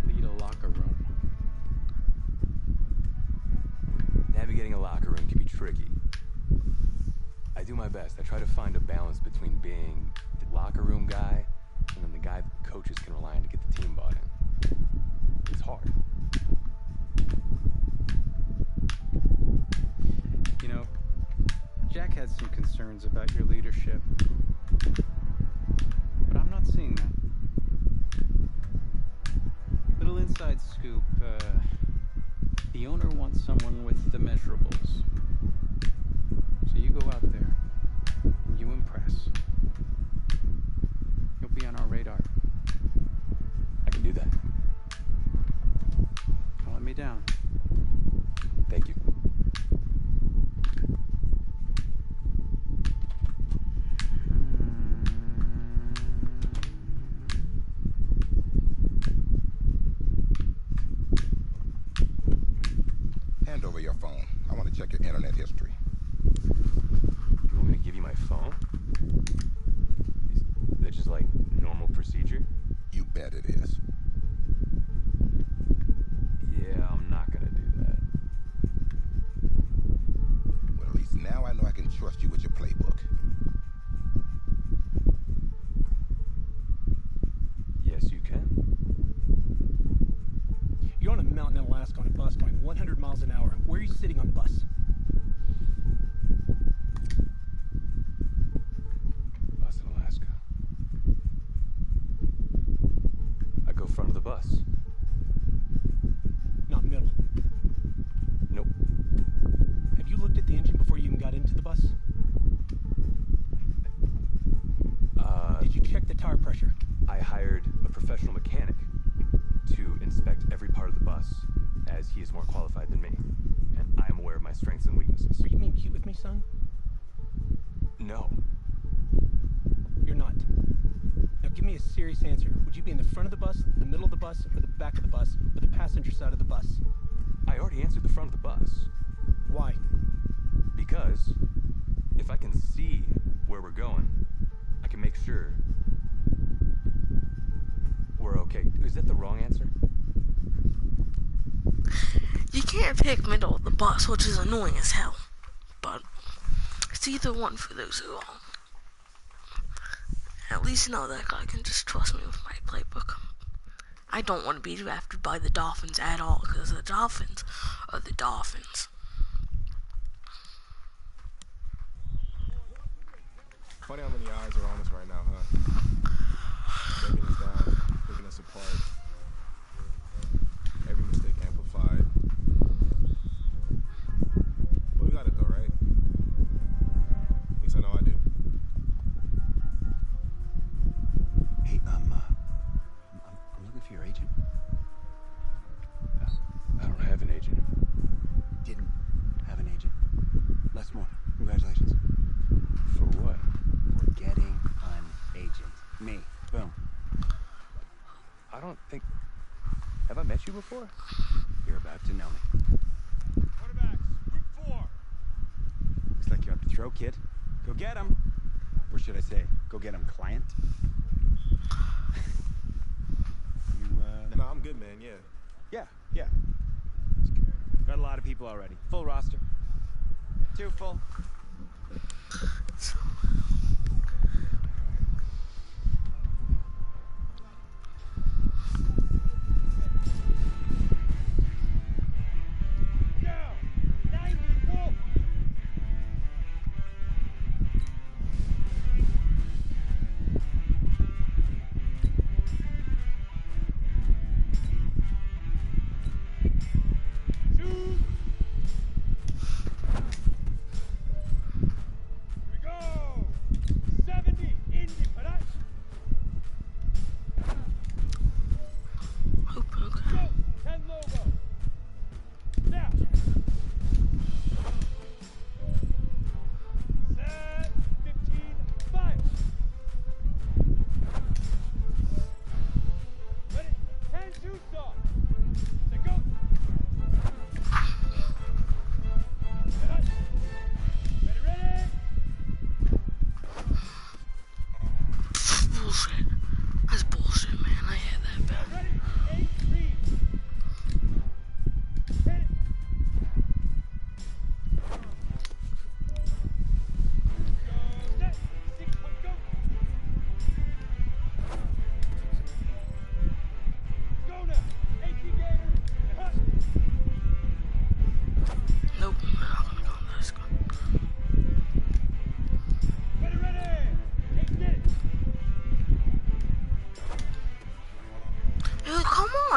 lead a locker room? Navigating a locker room can be tricky. I do my best. I try to find a balance between being the locker room guy and then the guy that coaches can rely on to get the team bought in. It's hard. You know, Jack had some concerns about your leadership, but I'm not seeing that. Little inside scoop, the owner wants someone with the measurables. So you go out there, you impress. You'll be on our radar. I can do that. Don't let me down. Thank you. Hand over your phone. I want to check your internet history. You want me to give you my phone? Is that just like normal procedure? You bet it is. Yeah, I'm not gonna do that. Well, at least now I know I can trust you with your playbook. Yes, you can. You're on a mountain in Alaska on a bus going 100 miles an hour. Where are you sitting on the bus? Bus in Alaska. I go front of the bus. Not middle. Nope. Have you looked at the engine before you even got into the bus? Did you check the tire pressure? I hired a professional mechanic to inspect every part of the bus, as he is more qualified than me, and I am aware aware of my strengths and weaknesses. Are you being cute with me, son? No. You're not. Now give me a serious answer. Would you be in the front of the bus, the middle of the bus, or the back of the bus, or the passenger side of the bus? I already answered the front of the bus. Why? Because if I can see where we're going, I can make sure we're okay. Is that the wrong answer? You can't pick middle of the bus, which is annoying as hell. But it's either one for those who are. At least know that guy can just trust me with my playbook. I don't want to be drafted by the Dolphins at all, because the Dolphins are the Dolphins. Funny how many eyes are on us right now, huh? Breaking us down, picking us apart. Every mistake amplified. But we got it though, right? At least I know I do. Hey, I'm looking for your agent. I don't have an agent. Didn't have an agent. Les Moore, congratulations. For what? For getting an agent. Me. Boom. I don't think... Have I met you before? You're about to know me. Quarterbacks, group 4. Looks like you're up to throw, kid. Go get him. Or should I say, go get him, client? No, I'm good, man, yeah. Yeah. Got a lot of people already. Full roster. Too full.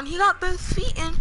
He got both feet in.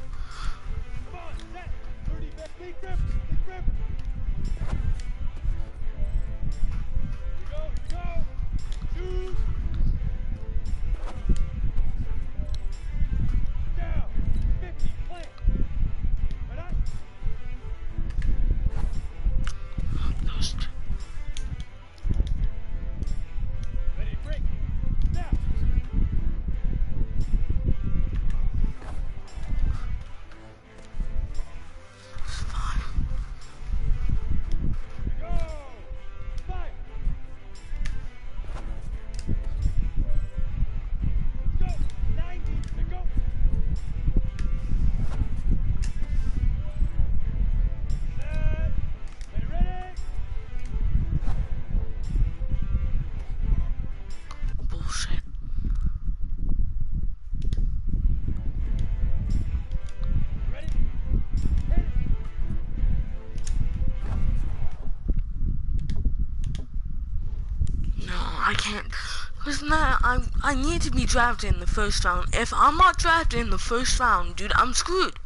I need to be drafted in the first round. If I'm not drafted in the first round, dude, I'm screwed.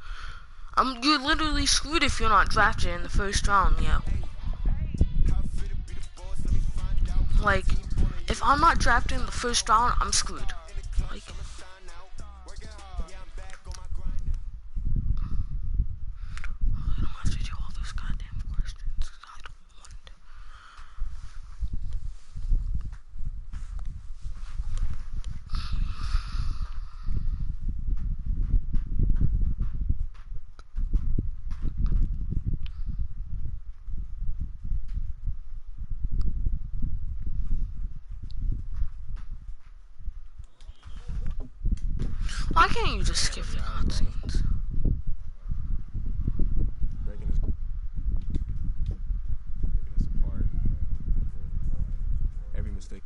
You're literally screwed if you're not drafted in the first round, yo. Like, if I'm not drafted in the first round, I'm screwed. Like, I don't have to do all those goddamn Why can't you just skip the cutscenes? Breaking us apart. Every mistake.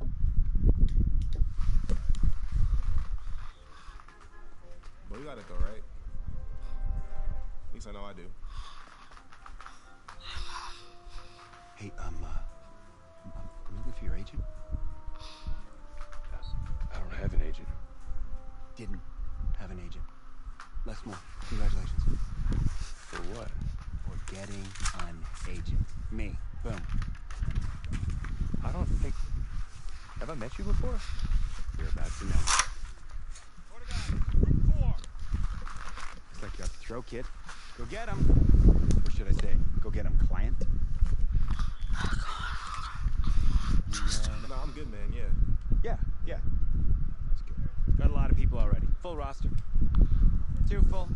But we got it though, right? At least I know I do. Hey, I'm looking for your agent. I don't have an agent. Didn't have an agent. Les Moore, congratulations. For what? For getting an agent. Me. Boom. I don't think... Have I met you before? You're about to know. It's like you're off the throw, kid. Go get him. Or should I say, go get him, client? No, I'm good, man. Yeah. Yeah. That's good. Got a lot of people already. Full roster. Too full.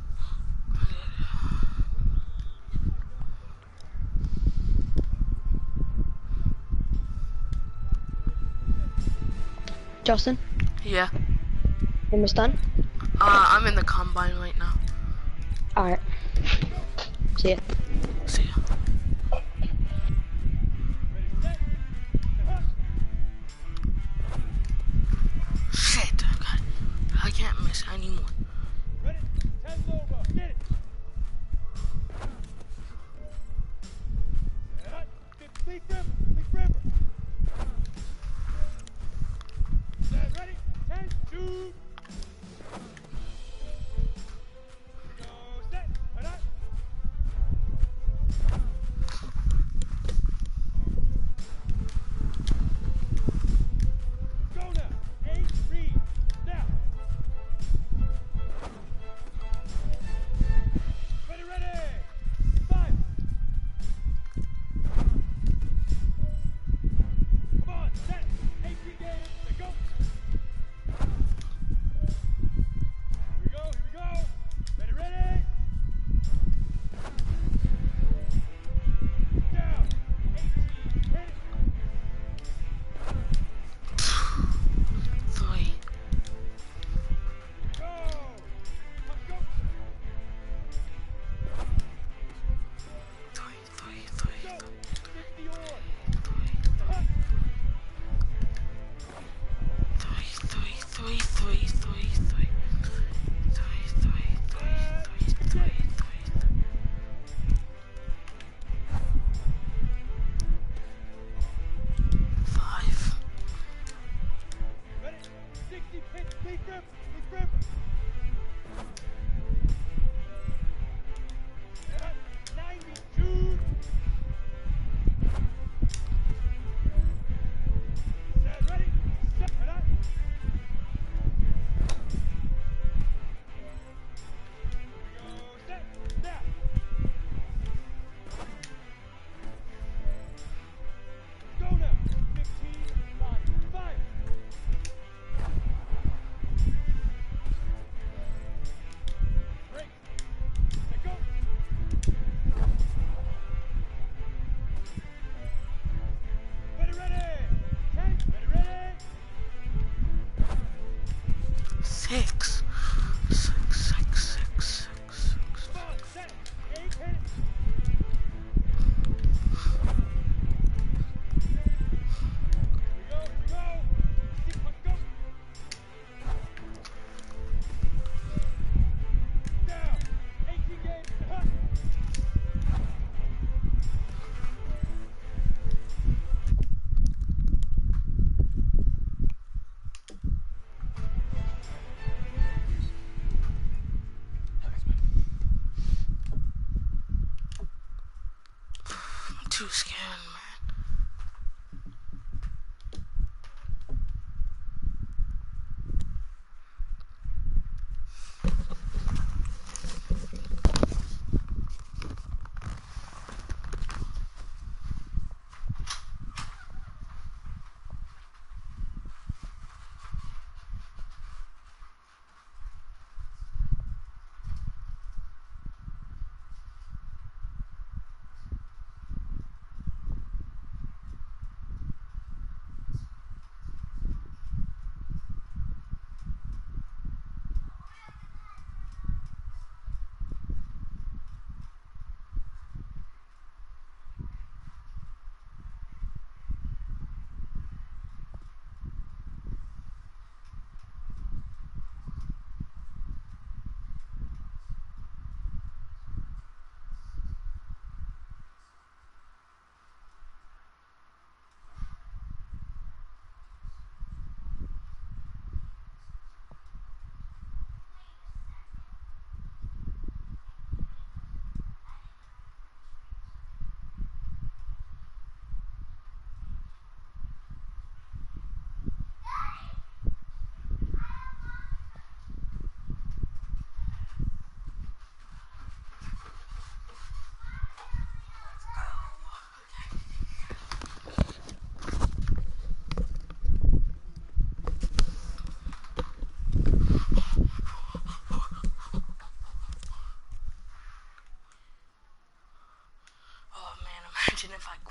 Justin? Yeah. Almost done? I'm in the combine right now. Alright. See ya. See ya. Shit, I can't miss anyone. Too scared, man.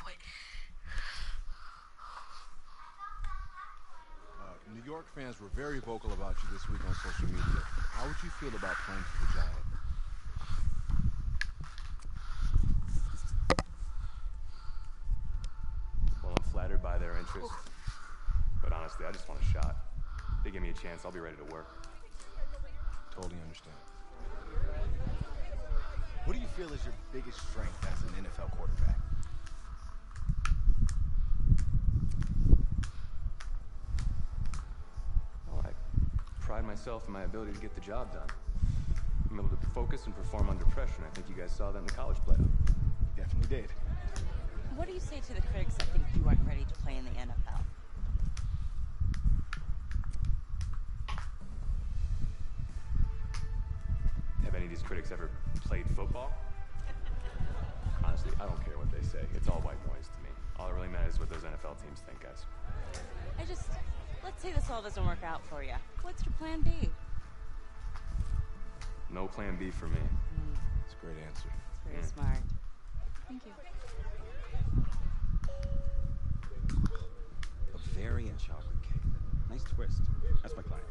boy. New York fans were very vocal about you this week on social media. How would you feel about playing for the Giants? Well, I'm flattered by their interest. But honestly, I just want a shot. If they give me a chance, I'll be ready to work. Totally understand. What do you feel is your biggest strength as an NFL quarterback? Well, I pride myself in my ability to get the job done. I'm able to focus and perform under pressure, and I think you guys saw that in the college playoff. Definitely did. What do you say to the critics that think you aren't ready to play in the NFL? Have any of these critics ever played football? Honestly, I don't care what they say. It's all white noise to me. All that really matters is what those NFL teams think, guys. Let's say this all doesn't work out for you. What's your plan B? No plan B for me. That's a great answer. It's very smart. Thank you. Bavarian chocolate cake. Nice twist. That's my client.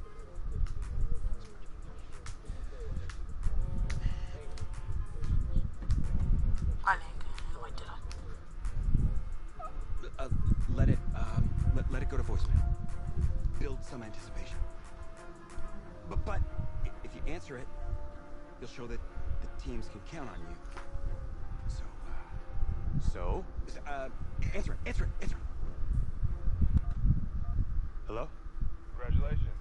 Let it go to voicemail. Build some anticipation. But if you answer it, you'll show that the teams can count on you. So, answer it. Hello? Congratulations.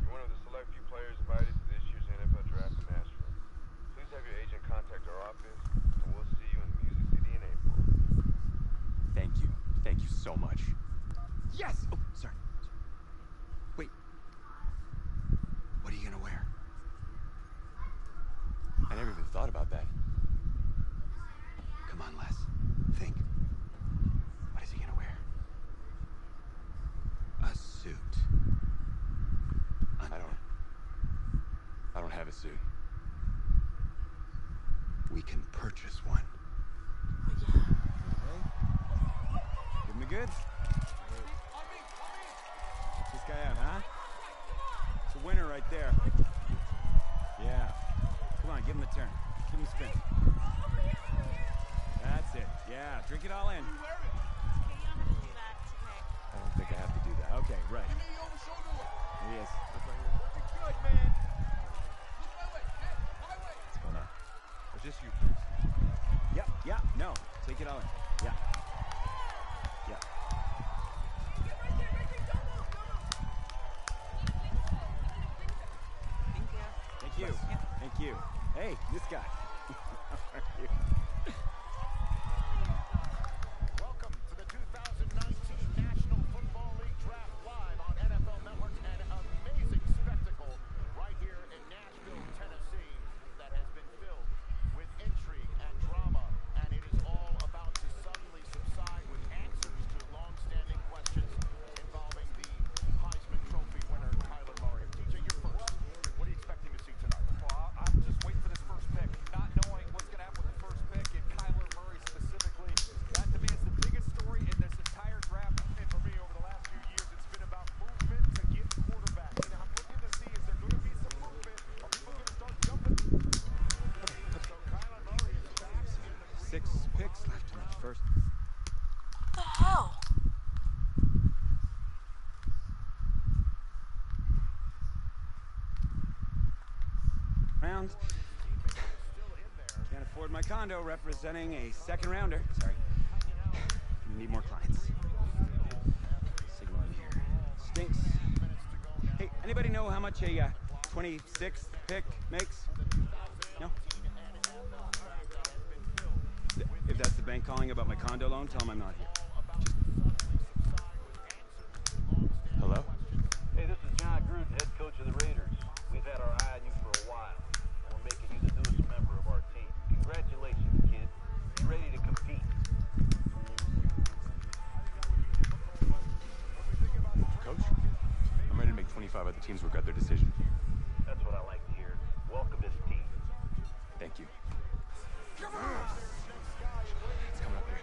You're one of the select few players invited to this year's NFL Draft in Nashville. Please have your agent contact our office, and we'll see you in the Music City in April. Thank you. Thank you so much. Yes! Oh, sorry. Wait. What are you gonna wear? I never even thought about that. Come on, Les. Think. What is he gonna wear? A suit. I don't have a suit. We can purchase one. Give me goods. Check this guy out, huh? It's a winner right there. Yeah. Come on, give him a turn. Give him a spin. That's it. Yeah, drink it all in. I don't think I have to do that. Okay, right. Here he is. What's going on? It's just you. Yeah, no. Take it all in. Yeah. Thank you. Thank you. Hey, this guy. How are you? Welcome to the 2019 National Football League Draft live on NFL Network. An amazing spectacle right here in Nashville, Tennessee that has been filled with intrigue and drama. And it is all about to suddenly subside with answers to long-standing questions involving the Heisman Trophy winner, Kyler Murray. DJ, you're first. What are you expecting to see tonight? Well, I'm just waiting for this first pick, not knowing what's going to happen with the first pick and Kyler Murray specifically. That to me is the biggest story in this entire draft. And for me, over the last few years, it's been about movement to get the quarterback. And I'm looking to see, is there going to be some movement? Are people going to start jumping? So Kyler Murray is back in the 6 picks left in the first. What the hell? Round. Can't afford my condo representing a second rounder. Sorry. We need more clients. Signal in here. Stinks. Hey, anybody know how much a 26th pick makes? No? If that's the bank calling about my condo loan, tell them I'm not here. Hello? Hey, this is John Gruden, head coach of the Raiders. We've had our eye on you for a while, and we're making you the newest member of our team. Congratulations, kid. You ready to compete? Coach? I'm ready to make 25 other teams regret their decision. That's what I like to hear. Welcome to the team. Thank you. It's coming up here.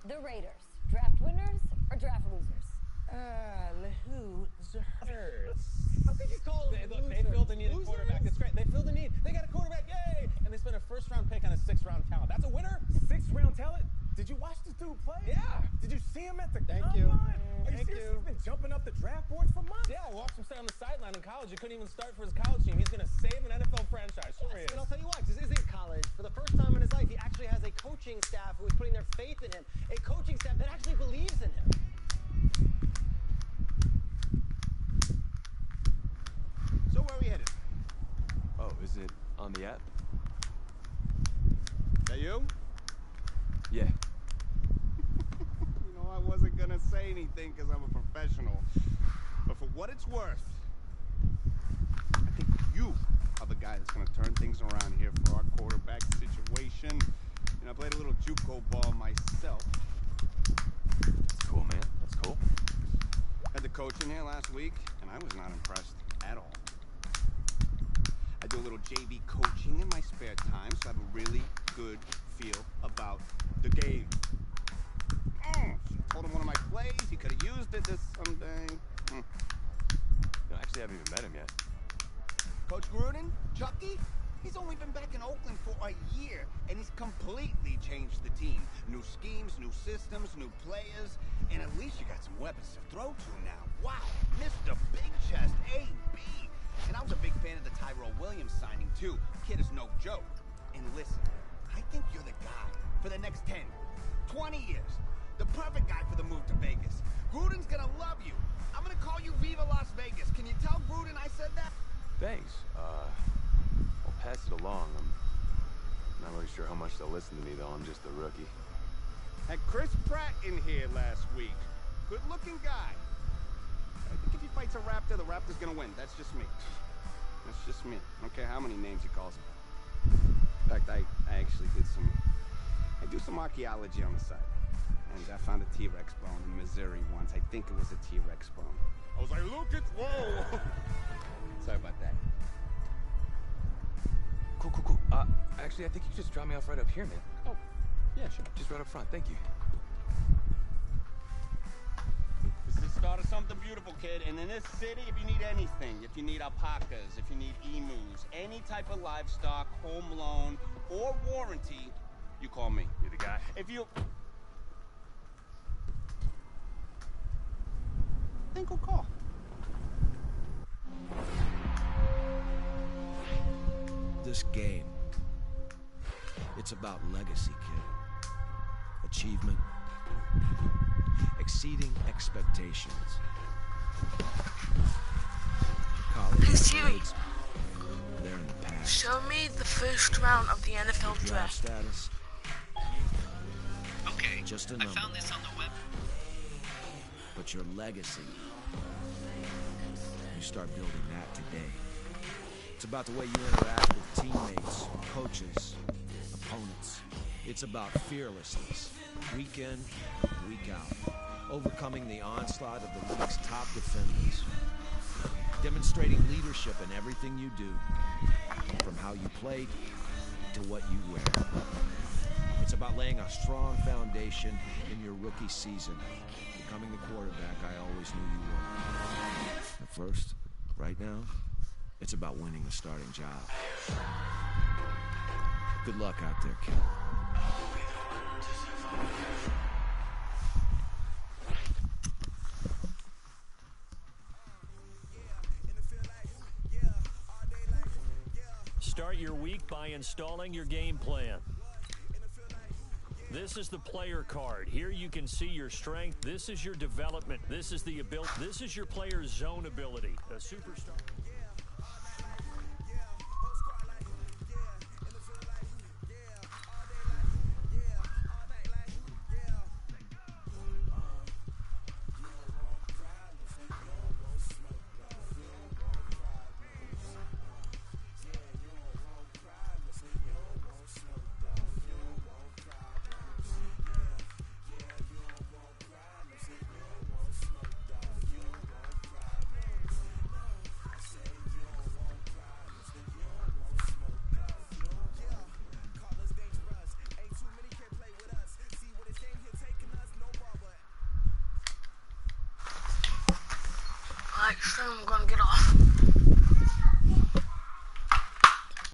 The Raiders, draft winners or draft losers? Losers. How could you call them losers? They feel the need of a quarterback. That's great. They feel the need. They got a quarterback. Yay! And they spent a first-round pick on a sixth-round talent. That's a winner? Sixth-round talent? Did you watch this dude play? Yeah. Did you see him at the combine? Are you serious? He's been jumping up the draft boards for months. Yeah, I watched him stay on the sideline in college. He couldn't even start for his college team. He's going to save an NFL franchise. Sure he is. And I'll tell you what, this isn't college. For the first time in his life, he actually has a coaching staff who is putting their faith in him. A coaching staff that actually believes in him. So where are we headed? Oh, is it on the app? That you? Yeah. You know, I wasn't gonna say anything because I'm a professional. But for what it's worth, I think you are the guy that's gonna turn things around here for our quarterback situation. And I played a little JUCO ball myself. That's cool, man. That's cool. Had the coach in here last week, and I was not impressed at all. I do a little JV coaching in my spare time, so I have a really good feel about the game. Told him one of my plays, he could have used it this someday. No, actually, I haven't even met him yet. Coach Gruden, Chucky, he's only been back in Oakland for a year, and he's completely changed the team. New schemes, new systems, new players, and at least you got some weapons to throw to now. Wow, Mr. Big Chest, AB. And I was a big fan of the Tyrell Williams signing, too. Kid is no joke. And listen, I think you're the guy for the next 10, 20 years. The perfect guy for the move to Vegas. Gruden's gonna love you. I'm gonna call you Viva Las Vegas. Can you tell Gruden I said that? Thanks. I'll pass it along. I'm not really sure how much they'll listen to me, though. I'm just a rookie. Had Chris Pratt in here last week. Good-looking guy. I think if he fights a Raptor, the Raptor's gonna win. That's just me. That's just me. I don't care how many names he calls him. In fact, I actually I do some archaeology on the side. And I found a T-Rex bone in Missouri once. I think it was a T-Rex bone. I was like, look at, whoa! Sorry about that. Cool. Actually, I think you can just drop me off right up here, man. Oh, yeah, sure. Just right up front. Thank you. This is the start of something beautiful, kid. And in this city, if you need anything, if you need alpacas, if you need emus, any type of livestock, home loan, or warranty, you call me. You're the guy. If you... think we'll call. This game, it's about legacy, kid. Achievement, exceeding expectations. Hey Siri, they're in the past. show me the first round of the NFL draft. Status. Okay, just a I number. found this on the web. But your legacy, you start building that today. It's about the way you interact with teammates, coaches, opponents. It's about fearlessness, week in, week out. Overcoming the onslaught of the league's top defenders. Demonstrating leadership in everything you do, from how you play to what you wear. It's about laying a strong foundation in your rookie season, becoming the quarterback I always knew you were. At first, right now, it's about winning a starting job. Good luck out there, kid. Start your week by installing your game plan. This is the player card. Here you can see your strength. This is your development. This is the ability. This is your player's zone ability. A superstar. I'm gonna get off.